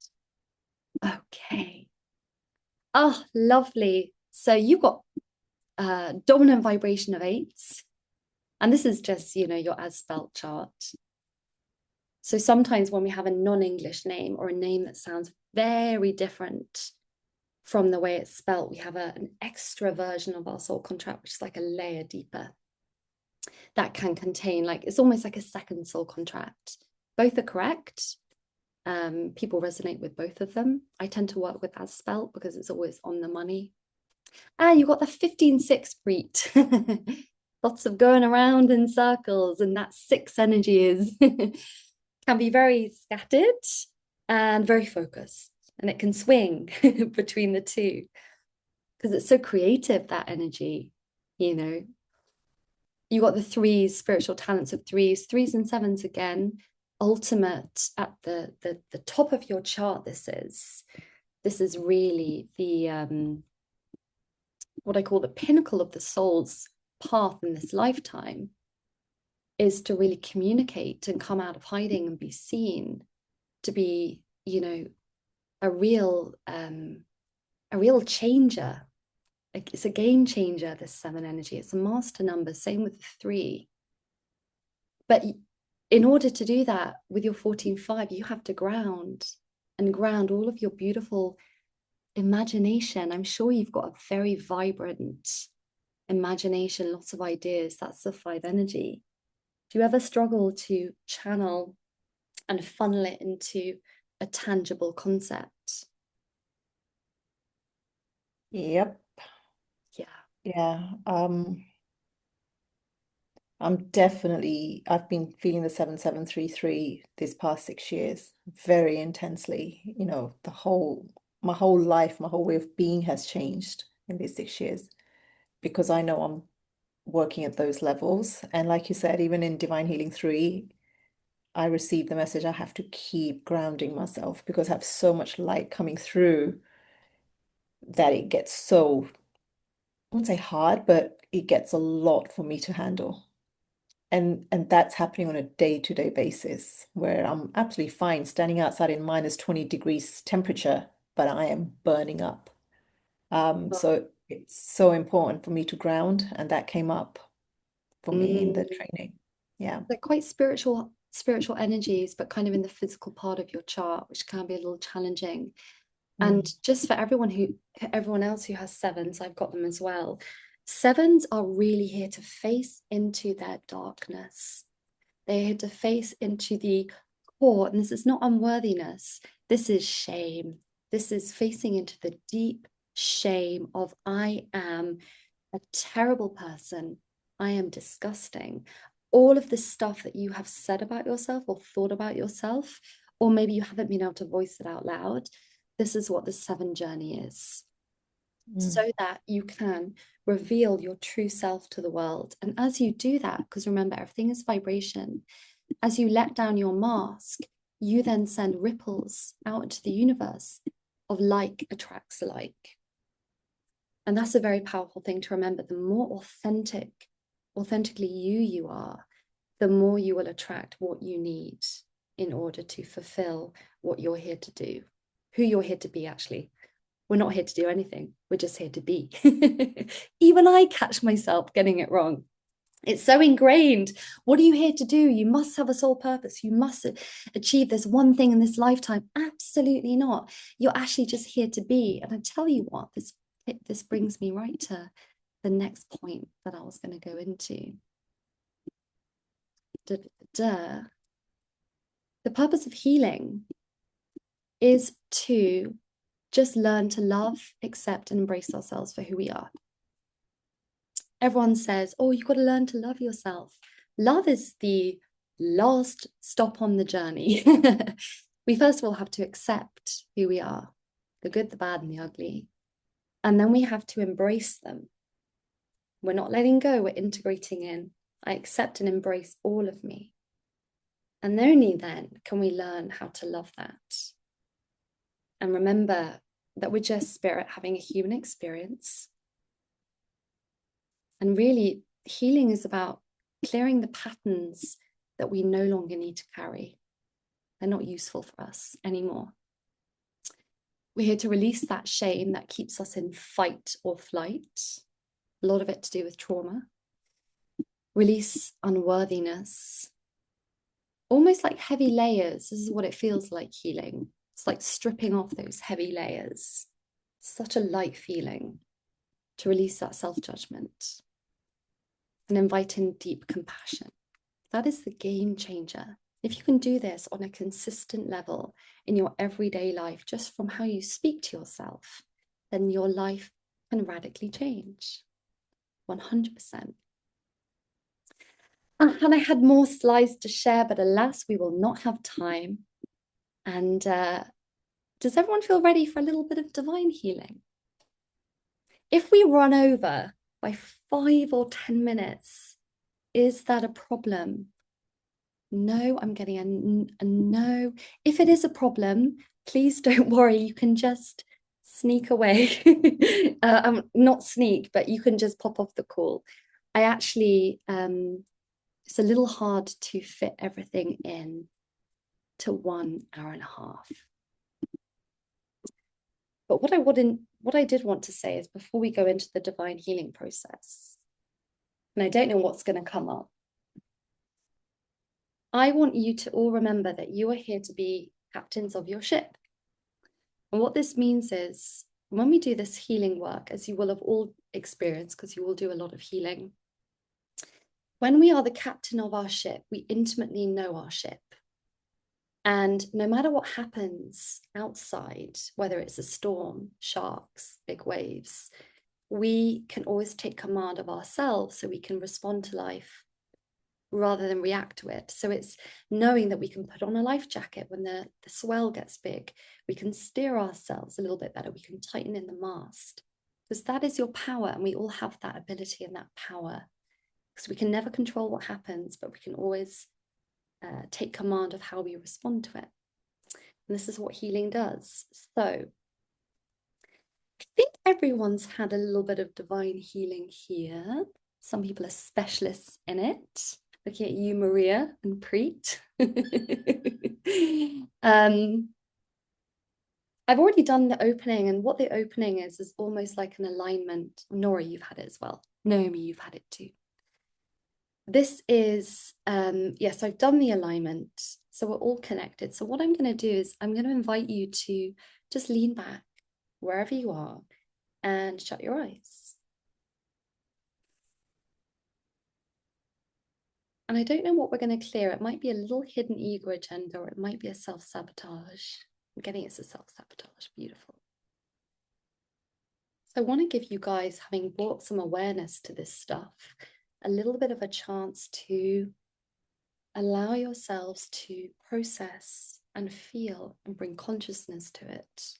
Okay. Oh, lovely. So you got dominant vibration of 8s. And this is just, you know, your as spelt chart. So sometimes when we have a non-English name or a name that sounds very different from the way it's spelt, we have an extra version of our soul contract, which is like a layer deeper. That can contain, like, it's almost like a second soul contract. Both are correct. People resonate with both of them. I tend to work with as spelt because it's always on the money. And you got the 15-6 Preet. Lots of going around in circles, and that 6 energy is can be very scattered and very focused, and it can swing between the two because it's so creative, that energy. You know, you got the 3s, spiritual talents of 3s and 7s again, ultimate at the top of your chart. This is really the what I call the pinnacle of the soul's path in this lifetime, is to really communicate and come out of hiding and be seen, to be, you know, a real changer. Like, it's a game changer, this 7 energy. It's a master number, same with the 3. But in order to do that with your 14-5, you have to ground all of your beautiful imagination. I'm sure you've got a very vibrant imagination, lots of ideas. That's the 5 energy. Do you ever struggle to channel and funnel it into a tangible concept? Yep. Yeah. Yeah. I've been feeling the 7733 this past 6 years very intensely. You know, my whole life, my whole way of being has changed in these 6 years because I know I'm working at those levels. And like you said, even in Divine Healing 3, I received the message I have to keep grounding myself because I have so much light coming through that it gets so, I wouldn't say hard, but it gets a lot for me to handle. And that's happening on a day-to-day basis where I'm absolutely fine standing outside in minus 20 degrees temperature, but I am burning up. So it's so important for me to ground, and that came up for me in the training. Yeah. They're quite spiritual energies, but kind of in the physical part of your chart, which can be a little challenging. And just for everyone else who has 7s, I've got them as well. 7s are really here to face into their darkness. They're here to face into the core. And this is not unworthiness. This is shame. This is facing into the deep shame of, I am a terrible person. I am disgusting. All of the stuff that you have said about yourself or thought about yourself, or maybe you haven't been able to voice it out loud. This is what the 7 journey is. So that you can reveal your true self to the world. And as you do that, because remember, everything is vibration, as you let down your mask, you then send ripples out into the universe of like attracts like. And that's a very powerful thing to remember. The more authentically you are, the more you will attract what you need in order to fulfill what you're here to do, who you're here to be, actually. We're not here to do anything. We're just here to be. Even I catch myself getting it wrong. It's so ingrained. What are you here to do? You must have a soul purpose. You must achieve this one thing in this lifetime. Absolutely not. You're actually just here to be. And I tell you what, this brings me right to the next point that I was going to go into. The purpose of healing is to just learn to love, accept, and embrace ourselves for who we are. Everyone says, oh, you've got to learn to love yourself. Love is the last stop on the journey. We first of all have to accept who we are, the good, the bad, and the ugly. And then we have to embrace them. We're not letting go, we're integrating in. I accept and embrace all of me. And only then can we learn how to love that. And remember that we're just spirit having a human experience. And really, healing is about clearing the patterns that we no longer need to carry. They're not useful for us anymore. We're here to release that shame that keeps us in fight or flight. a lot of it to do with trauma. Release unworthiness, almost like heavy layers. This is what it feels like healing. It's like stripping off those heavy layers. Such a light feeling to release that self-judgment and invite in deep compassion. That is the game changer. If you can do this on a consistent level in your everyday life, just from how you speak to yourself, then your life can radically change. 100%. And I had more slides to share, but alas, we will not have time. And does everyone feel ready for a little bit of divine healing? If we run over by 5 or 10 minutes, is that a problem? No, I'm getting a no. If it is a problem, please don't worry. You can just sneak away. Not sneak, but you can just pop off the call. I actually, it's a little hard to fit everything in to 1 hour and a half. But what I did want to say is, before we go into the divine healing process, and I don't know what's going to come up, I want you to all remember that you are here to be captains of your ship. And what this means is, when we do this healing work, as you will have all experienced, because you will do a lot of healing, when we are the captain of our ship, we intimately know our ship. And no matter what happens outside, whether it's a storm, sharks, big waves, we can always take command of ourselves so we can respond to life rather than react to it. So it's knowing that we can put on a life jacket when the swell gets big. We can steer ourselves a little bit better. We can tighten in the mast, because that is your power. And we all have that ability and that power, because we can never control what happens, but we can always take command of how we respond to it. And this is what healing does. So I think everyone's had a little bit of divine healing here. Some people are specialists in it. Looking at you, Maria and Preet. I've already done the opening, and what the opening is almost like an alignment. Nora, you've had it as well. Naomi, you've had it too. This is, yes, I've done the alignment, so we're all connected. So what I'm going to do is I'm going to invite you to just lean back wherever you are and shut your eyes. And I don't know what we're going to clear. It might be a little hidden ego agenda, or it might be a self-sabotage. I'm getting it's a self-sabotage. Beautiful. So I want to give you guys, having brought some awareness to this stuff, a little bit of a chance to allow yourselves to process and feel and bring consciousness to it.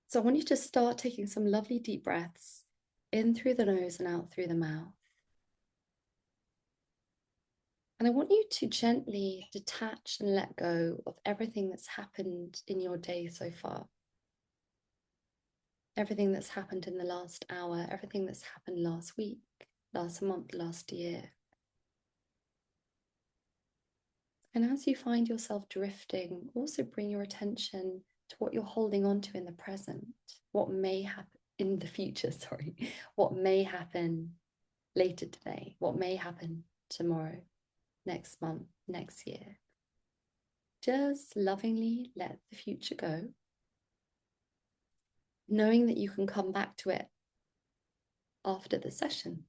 So I want you to start taking some lovely deep breaths in through the nose and out through the mouth. And I want you to gently detach and let go of everything that's happened in your day so far. Everything that's happened in the last hour, everything that's happened last week, last month, last year. And as you find yourself drifting, also bring your attention to what you're holding on to in the present, what may happen in the future, what may happen later today, what may happen tomorrow, next month, next year. Just lovingly let the future go, knowing that you can come back to it after the session.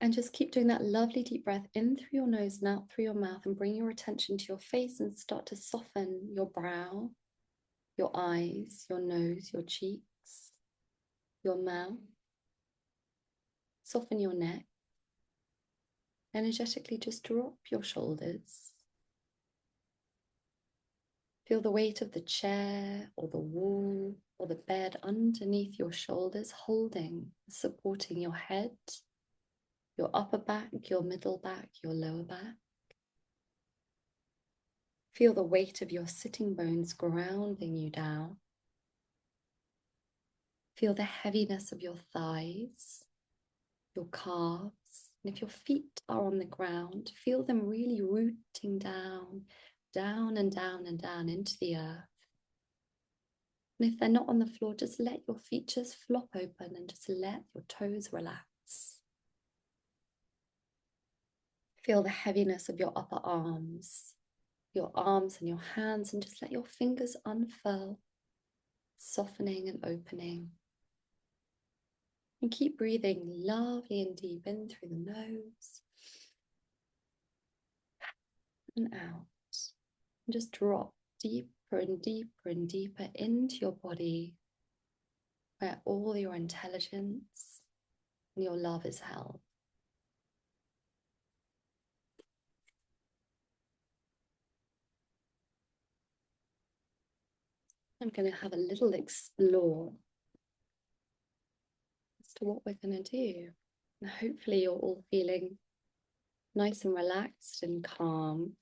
And just keep doing that lovely deep breath in through your nose and out through your mouth, and bring your attention to your face and start to soften your brow, your eyes, your nose, your cheeks, your mouth. Soften your neck. Energetically just drop your shoulders. Feel the weight of the chair or the wall or the bed underneath your shoulders, holding, supporting your head, your upper back, your middle back, your lower back. Feel the weight of your sitting bones grounding you down. Feel the heaviness of your thighs, your calves. And if your feet are on the ground, feel them really rooting down, down and down and down into the earth. And if they're not on the floor, just let your feet just flop open and just let your toes relax. Feel the heaviness of your upper arms, your arms and your hands, and just let your fingers unfurl, softening and opening. And keep breathing lovely and deep in through the nose and out. And just drop deeper and deeper and deeper into your body, where all your intelligence and your love is held. I'm going to have a little explore as to what we're going to do. And hopefully you're all feeling nice and relaxed and calm.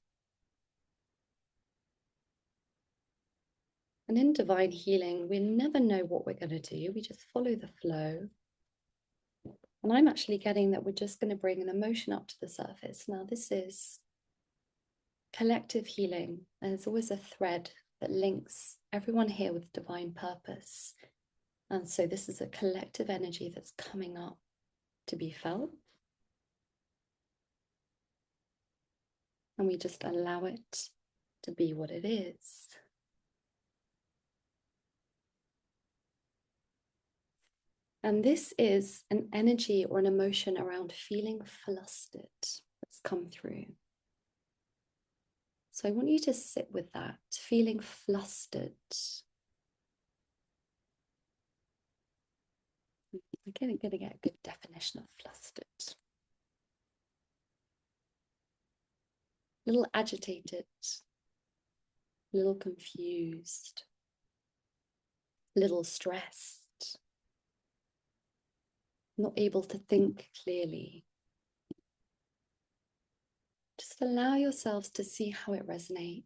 And in divine healing, we never know what we're going to do. We just follow the flow. And I'm actually getting that we're just going to bring an emotion up to the surface. Now, this is collective healing. And there's always a thread that links everyone here with divine purpose. And so this is a collective energy that's coming up to be felt. And we just allow it to be what it is. And this is an energy or an emotion around feeling flustered that's come through. So I want you to sit with that, feeling flustered. I'm going to get a good definition of flustered. A little agitated, a little confused, a little stressed, not able to think clearly. Just allow yourselves to see how it resonates.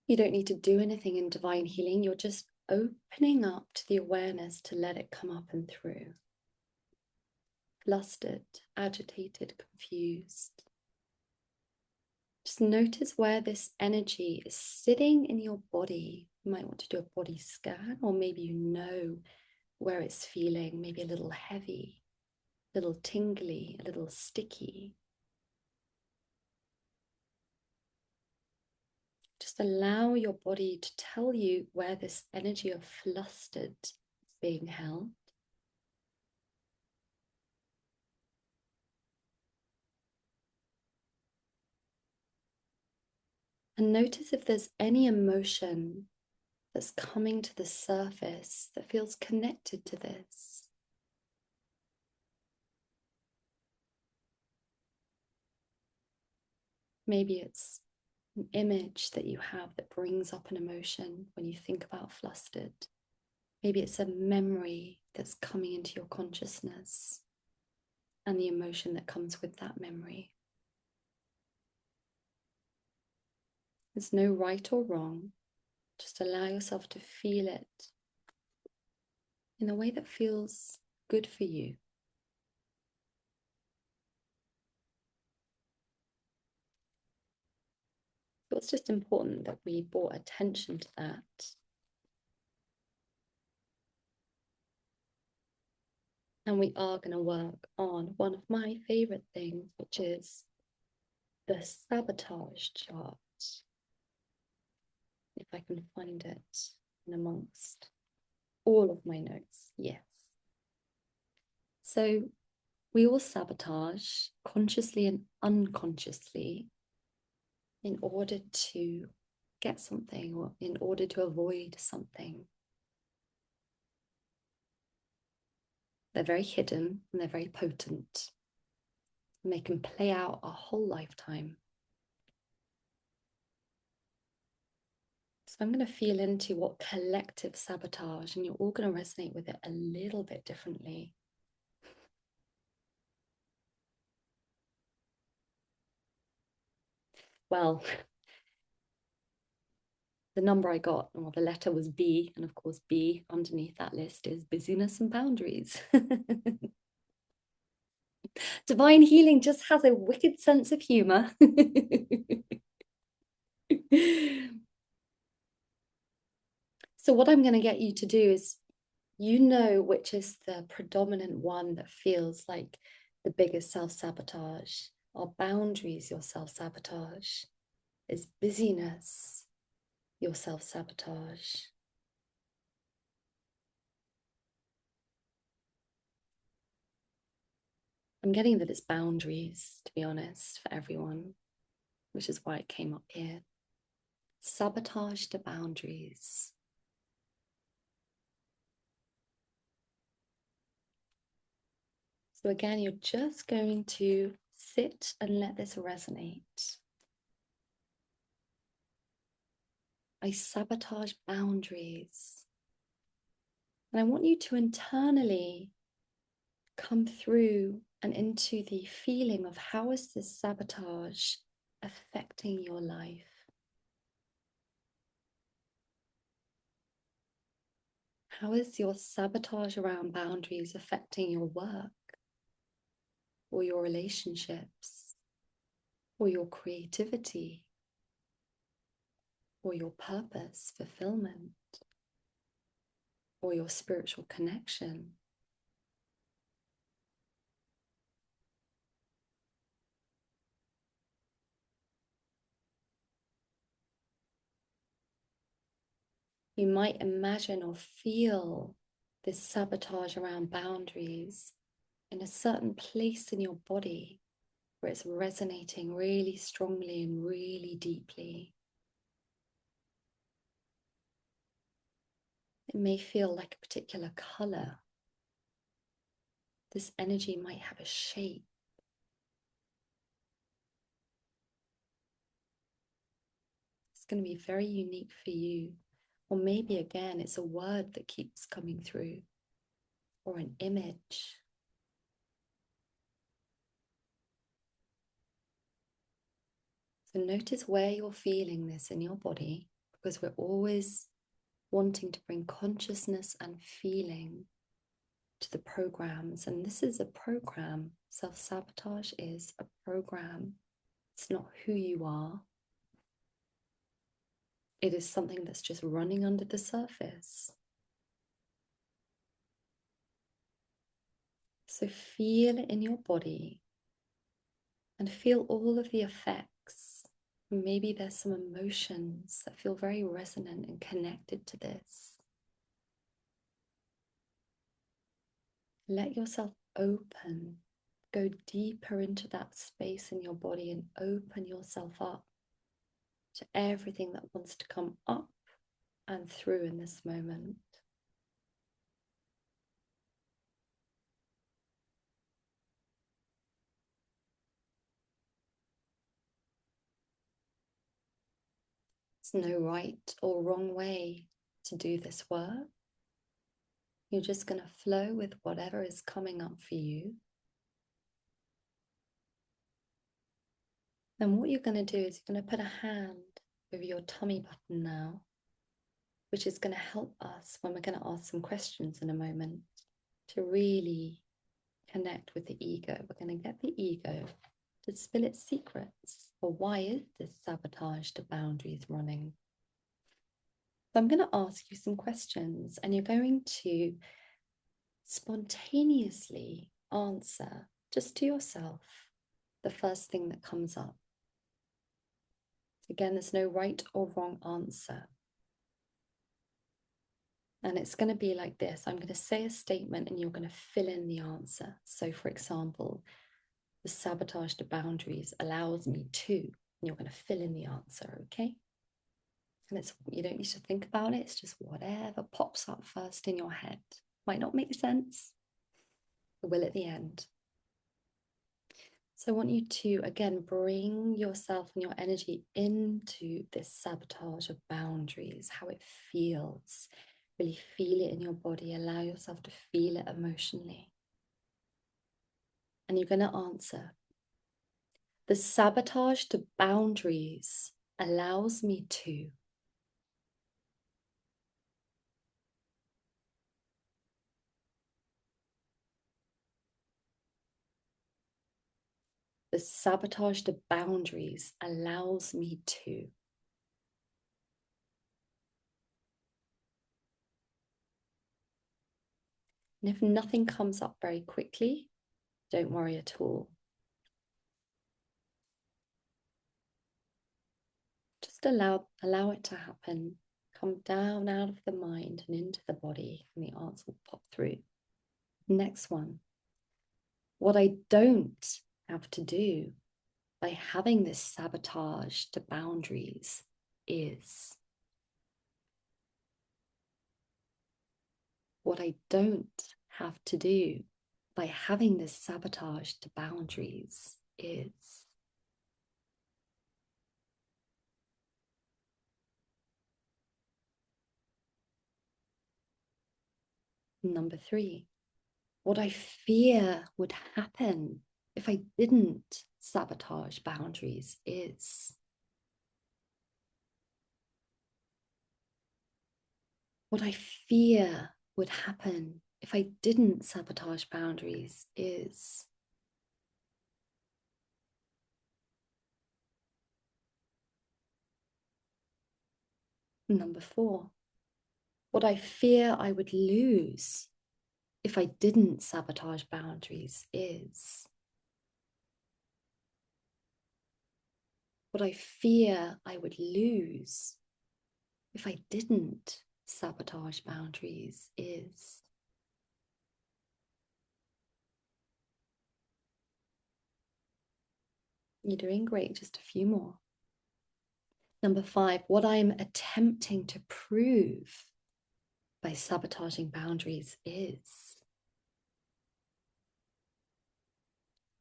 You don't need to do anything in divine healing. You're just opening up to the awareness to let it come up and through. Flustered, agitated, confused. Just notice where this energy is sitting in your body. You might want to do a body scan, or maybe you know where it's feeling, maybe a little heavy, a little tingly, a little sticky. Just allow your body to tell you where this energy of flustered is being held. And notice if there's any emotion that's coming to the surface that feels connected to this. Maybe it's an image that you have that brings up an emotion when you think about flustered. Maybe it's a memory that's coming into your consciousness and the emotion that comes with that memory. There's no right or wrong. Just allow yourself to feel it in a way that feels good for you. So it's just important that we brought attention to that. And we are going to work on one of my favorite things, which is the sabotage chart. If I can find it in amongst all of my notes. Yes. So we all sabotage consciously and unconsciously in order to get something or in order to avoid something. They're very hidden and they're very potent. And they can play out a whole lifetime. So I'm going to feel into what collective sabotage, and you're all going to resonate with it a little bit differently. Well, the number I got, or the letter was B, and of course B underneath that list is busyness and boundaries. Divine healing just has a wicked sense of humor. So what I'm going to get you to do is, you know, which is the predominant one that feels like the biggest self-sabotage. Are boundaries your self-sabotage? Is busyness your self-sabotage? I'm getting that it's boundaries, to be honest, for everyone, which is why it came up here. Sabotage the boundaries. So again, you're just going to sit and let this resonate. I sabotage boundaries. And I want you to internally come through and into the feeling of, how is this sabotage affecting your life? How is your sabotage around boundaries affecting your work, or your relationships, or your creativity, or your purpose, fulfillment, or your spiritual connection? You might imagine or feel this sabotage around boundaries in a certain place in your body where it's resonating really strongly and really deeply. It may feel like a particular color. This energy might have a shape. It's going to be very unique for you. Or maybe again, it's a word that keeps coming through, or an image. So notice where you're feeling this in your body, because we're always wanting to bring consciousness and feeling to the programs. And this is a program. Self-sabotage is a program. It's not who you are. It is something that's just running under the surface. So feel it in your body and feel all of the effects. Maybe there's some emotions that feel very resonant and connected to this. Let yourself open, go deeper into that space in your body and open yourself up to everything that wants to come up and through in this moment. There's no right or wrong way to do this work. You're just going to flow with whatever is coming up for you. And what you're going to do is you're going to put a hand over your tummy button now, which is going to help us when we're going to ask some questions in a moment to really connect with the ego. We're going to get the ego to spill its secrets. Or why is this sabotage to boundaries running? So I'm going to ask you some questions, and you're going to spontaneously answer just to yourself the first thing that comes up. Again, there's no right or wrong answer. And it's going to be like this. I'm going to say a statement and you're going to fill in the answer. So for example, the sabotage to boundaries allows me to, and you're going to fill in the answer, okay? And it's, you don't need to think about it. It's just whatever pops up first in your head. Might not make sense, but will at the end. So I want you to, again, bring yourself and your energy into this sabotage of boundaries, how it feels. Really feel it in your body. Allow yourself to feel it emotionally. And you're going to answer. The sabotage to boundaries allows me to. The sabotage to boundaries allows me to. And if nothing comes up very quickly, don't worry at all. Just allow it to happen. Come down out of the mind and into the body, and the answer will pop through. Next one. What I don't have to do by having this sabotage to boundaries is. What I don't have to do by having this sabotage to boundaries is. Number 3, what I fear would happen if I didn't sabotage boundaries is. What I fear would happen if I didn't sabotage boundaries is. Number 4, what I fear I would lose if I didn't sabotage boundaries is. What I fear I would lose if I didn't sabotage boundaries is. You're doing great, just a few more. Number 5, what I'm attempting to prove by sabotaging boundaries is.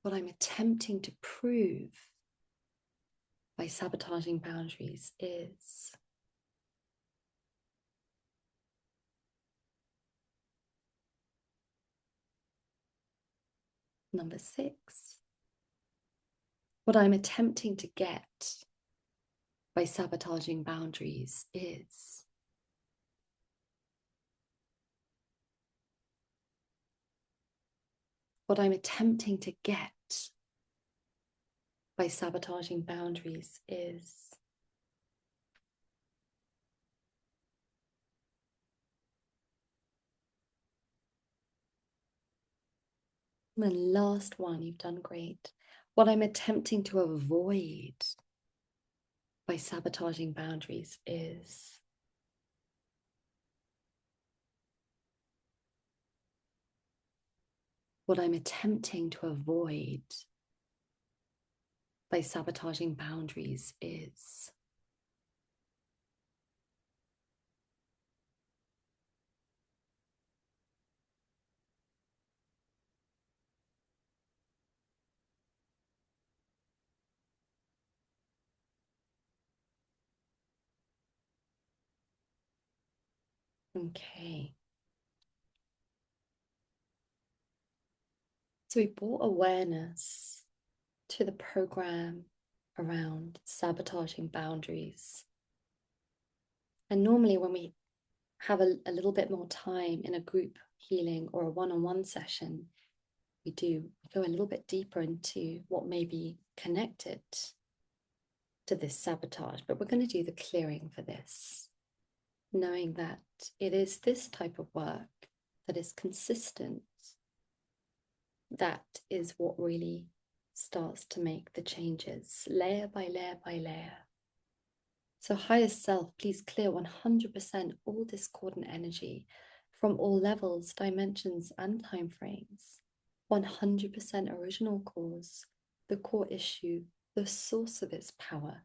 What I'm attempting to prove by sabotaging boundaries is. Number 6, what I'm attempting to get by sabotaging boundaries is. What I'm attempting to get by sabotaging boundaries is. And then last one, you've done great. What I'm attempting to avoid by sabotaging boundaries is. What I'm attempting to avoid by sabotaging boundaries is. Okay. So we brought awareness to the program around sabotaging boundaries. And normally when we have a little bit more time in a group healing or a one-on-one session, we go a little bit deeper into what may be connected to this sabotage, but we're going to do the clearing for this, knowing that it is this type of work that is consistent, that is what really starts to make the changes, layer by layer by layer. So highest self, please clear 100% all discordant energy from all levels, dimensions, and timeframes. 100% original cause, the core issue, the source of its power,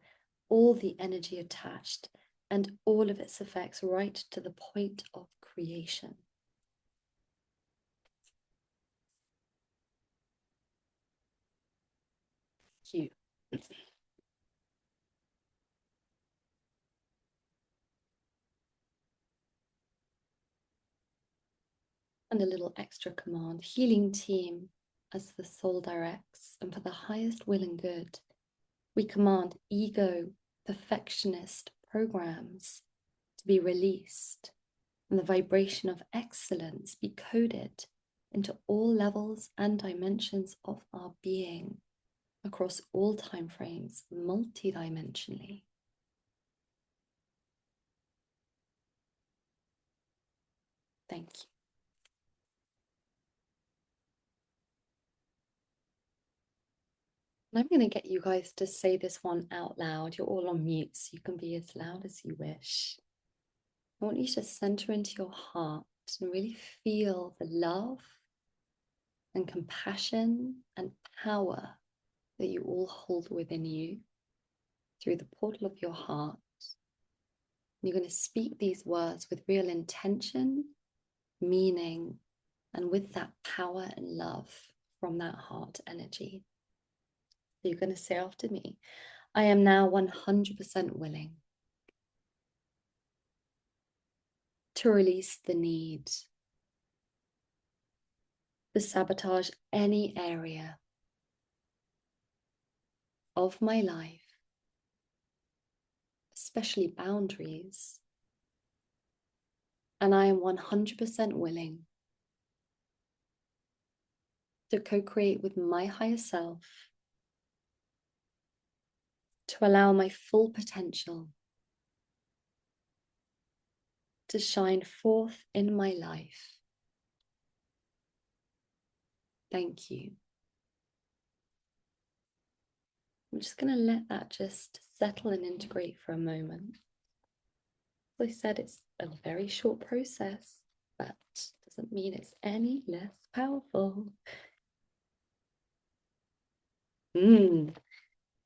all the energy attached, and all of its effects right to the point of creation. Thank you. And a little extra command, healing team as the soul directs, and for the highest will and good, we command ego, perfectionist programs to be released and the vibration of excellence be coded into all levels and dimensions of our being across all time frames, multidimensionally. Thank you. I'm going to get you guys to say this one out loud. You're all on mute, so you can be as loud as you wish. I want you to center into your heart and really feel the love and compassion and power that you all hold within you through the portal of your heart. You're going to speak these words with real intention, meaning, and with that power and love from that heart energy. You're going to say after me, I am now 100% willing to release the need to sabotage any area of my life, especially boundaries. And I am 100% willing to co-create with my higher self, to allow my full potential to shine forth in my life. Thank you. I'm just going to let that just settle and integrate for a moment. As I said, it's a very short process, but doesn't mean it's any less powerful.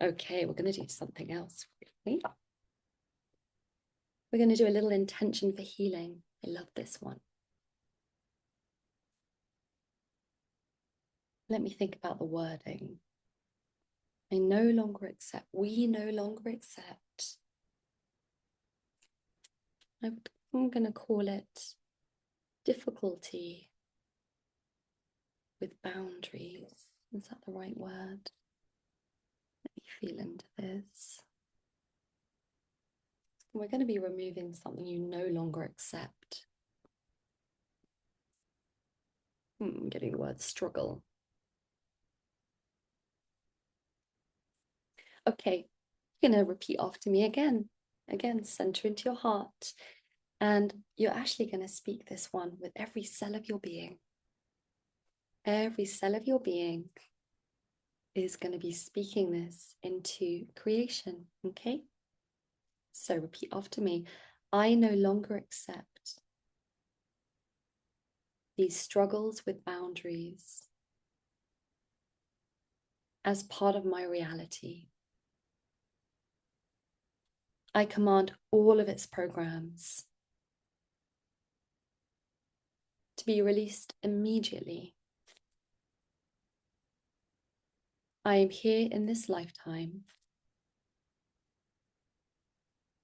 Okay, we're going to do something else. Really. We're going to do a little intention for healing. I love this one. Let me think about the wording. I no longer accept, we no longer accept. I'm going to call it difficulty with boundaries. Is that the right word? Let me feel into this. We're going to be removing something you no longer accept. I'm getting the word struggle. Okay, you're going to repeat after me again. Again, center into your heart. And you're actually going to speak this one with every cell of your being. Every cell of your being is going to be speaking this into creation, okay? So repeat after me. I no longer accept these struggles with boundaries as part of my reality. I command all of its programs to be released immediately. I am here in this lifetime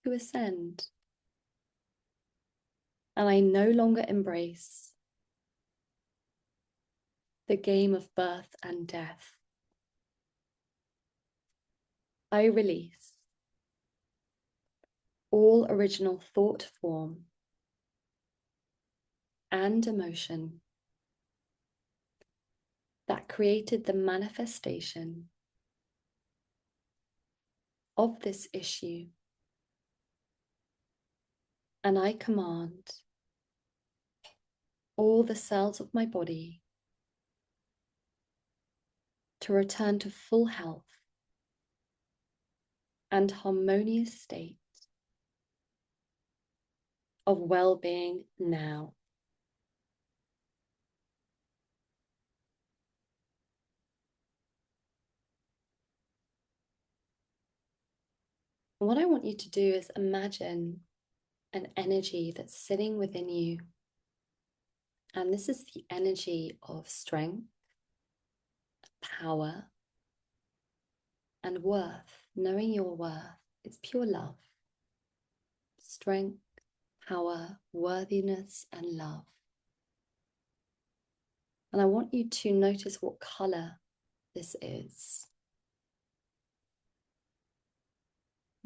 to ascend, and I no longer embrace the game of birth and death. I release all original thought form and emotion that created the manifestation of this issue, and I command all the cells of my body to return to full health and harmonious state of well-being now. What I want you to do is imagine an energy that's sitting within you. And this is the energy of strength, power, and worth. Knowing your worth. It's pure love. Strength, power, worthiness, and love. And I want you to notice what color this is.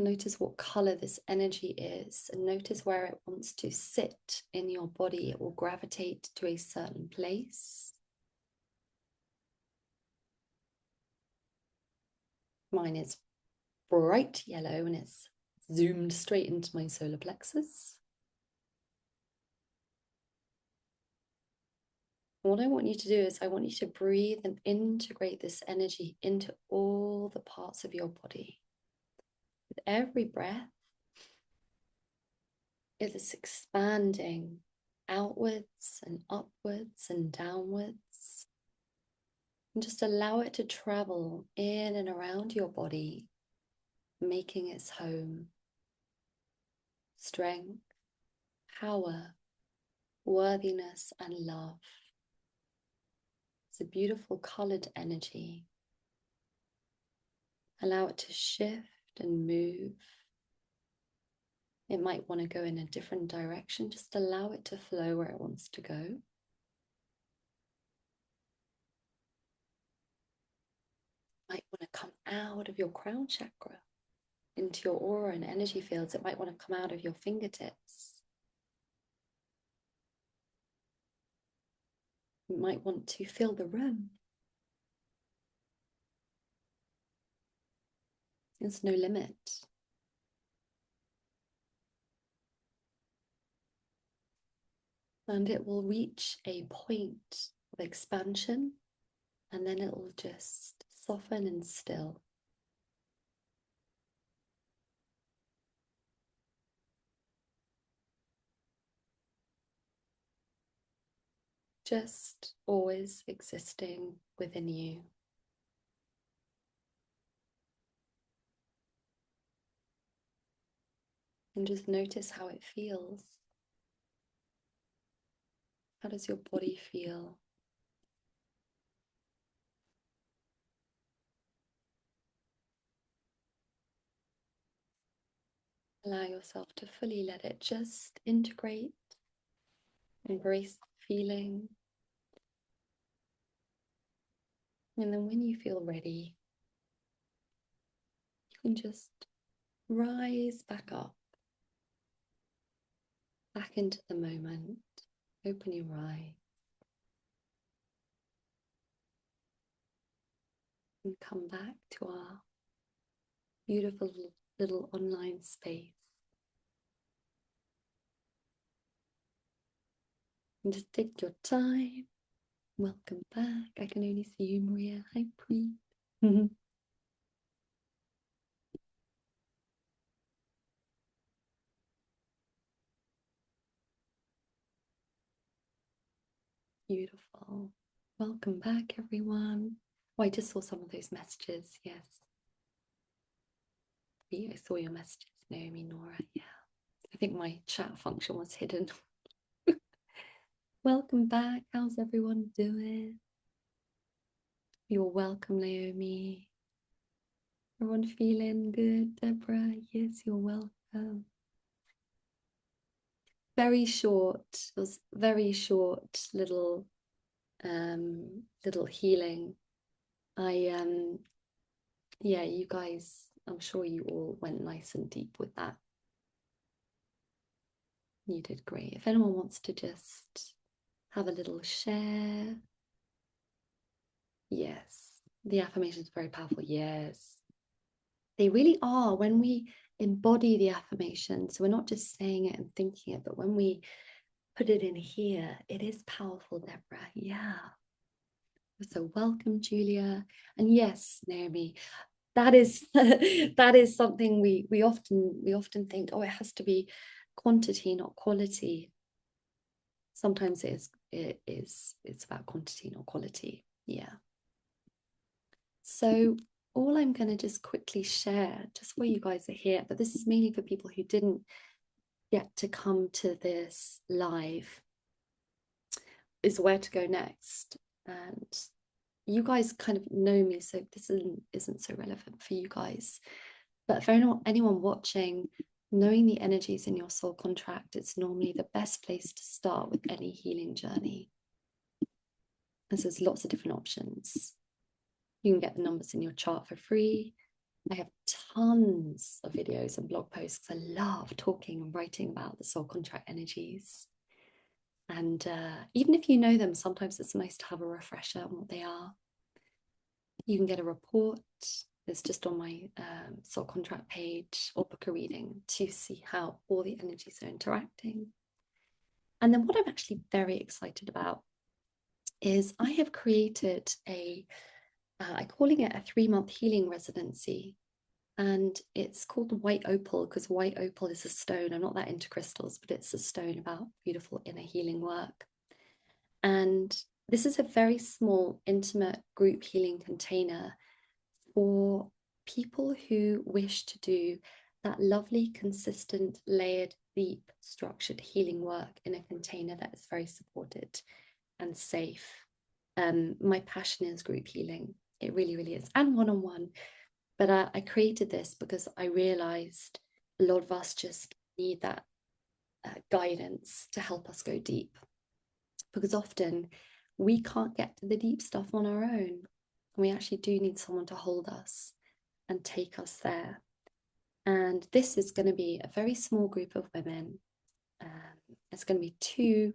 Notice what color this energy is, and notice where it wants to sit in your body. It will gravitate to a certain place. Mine is bright yellow and it's zoomed straight into my solar plexus. what I want you to do is I want you to breathe and integrate this energy into all the parts of your body. With every breath, it is expanding outwards and upwards and downwards. And just allow it to travel in and around your body, making its home. Strength, power, worthiness, and love. It's a beautiful colored energy. Allow it to shift and move. It might want to go in a different direction. Just allow it to flow where it wants to go. Might want to come out of your crown chakra into your aura and energy fields. It might want to come out of your fingertips. You might want to fill the room. There's no limit. And it will reach a point of expansion, and then it will just soften and still. Just always existing within you. And just notice how it feels. How does your body feel? Allow yourself to fully let it just integrate, embrace the feeling. And then when you feel ready, you can just rise back up, back into the moment. Open your eyes. And come back to our beautiful little online space. And just take your time. Welcome back. I can only see you, Maria. Hi, Preet. Beautiful. Welcome back, everyone. Oh, I just saw some of those messages. Yes. I saw your messages, Naomi, Nora. Yeah. I think my chat function was hidden. Welcome back. How's everyone doing? You're welcome, Naomi. Everyone feeling good, Deborah? Yes, you're welcome. Very short. It was very short little healing. Yeah, you guys, I'm sure you all went nice and deep with that. You did great. If anyone wants to just have a little share. Yes, the affirmations are very powerful. Yes, they really are. When we embody the affirmations, we're not just saying it and thinking it, but when we put it in here, it is powerful, Deborah. Yeah. So welcome, Julia. And yes, Naomi, that is that is something we often think, oh, it has to be quantity, not quality. Sometimes it's about quantity, not quality. Yeah. So all I'm going to just quickly share, just while you guys are here, but this is mainly for people who didn't get to come to this live, is where to go next. And you guys kind of know me, so this isn't so relevant for you guys. But for anyone watching, knowing the energies in your soul contract, it's normally the best place to start with any healing journey. As there's lots of different options. You can get the numbers in your chart for free. I have tons of videos and blog posts. I love talking and writing about the soul contract energies. And even if you know them, sometimes it's nice to have a refresher on what they are. You can get a report. It's just on my soul contract page, or book a reading to see how all the energies are interacting. And then what I'm actually very excited about is I have created I'm calling it a 3-month healing residency. And it's called White Opal because white opal is a stone. I'm not that into crystals, but it's a stone about beautiful inner healing work. And this is a very small, intimate group healing container for people who wish to do that lovely, consistent, layered, deep, structured healing work in a container that is very supported and safe. My passion is group healing. It really, really is. And one-on-one. But I created this because I realized a lot of us just need that guidance to help us go deep. Because often we can't get to the deep stuff on our own. We actually do need someone to hold us and take us there. And this is going to be a very small group of women. It's going to be 2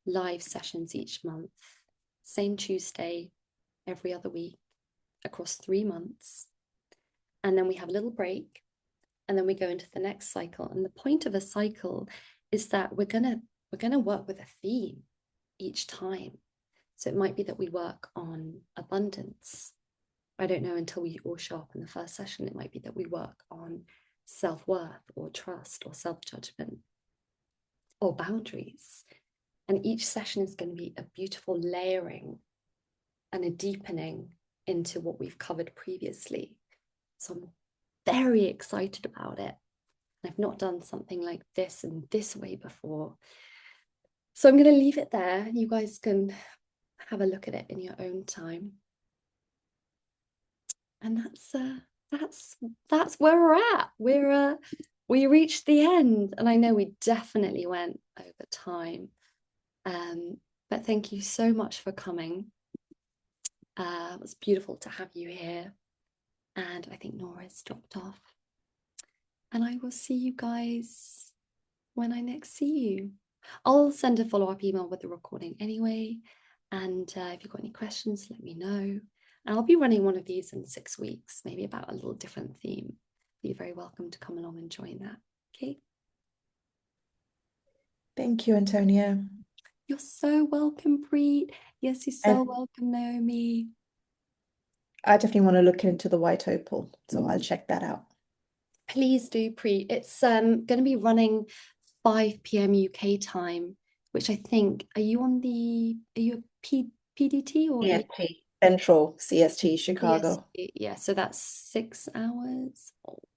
live sessions each month, same Tuesday, every other week, across 3 months. And then we have a little break, and then we go into the next cycle. And the point of a cycle is that we're gonna work with a theme each time. So it might be that we work on abundance. I don't know until we all show up in the first session. It might be that we work on self-worth or trust or self-judgment or boundaries. And each session is going to be a beautiful layering and a deepening into what we've covered previously. So I'm very excited about it. I've not done something like this in this way before. So I'm going to leave it there. You guys can have a look at it in your own time. And that's where we're at. We reached the end, and I know we definitely went over time. But thank you so much for coming. It was beautiful to have you here. And I think Nora's dropped off. And I will see you guys when I next see you. I'll send a follow-up email with the recording anyway. And if you've got any questions, let me know. And I'll be running one of these in 6 weeks, maybe about a little different theme. You're very welcome to come along and join that. Okay. Thank you, Antonia. You're so welcome, Preet. Yes, you're so welcome, Naomi. I definitely want to look into the White Opal, so I'll check that out. Please do, Preet. It's going to be running 5 p.m. UK time, which I think, are you a PDT or EST, Central CST, Chicago. EST? Yeah, so that's 6 hours.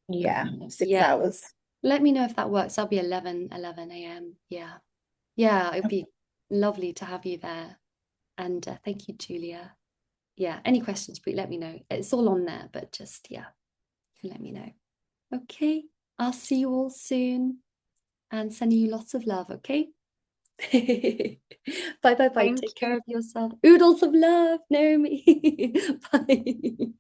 Yeah, 6 hours. Let me know if that works. That'll be 11 a.m. Yeah, it'd be lovely to have you there. And thank you, Julia. Yeah, any questions, please let me know. It's all on there, but just, yeah, you can let me know. Okay, I'll see you all soon and sending you lots of love, okay? Bye. Thank Take you. care of yourself. Oodles of love, Naomi. Bye.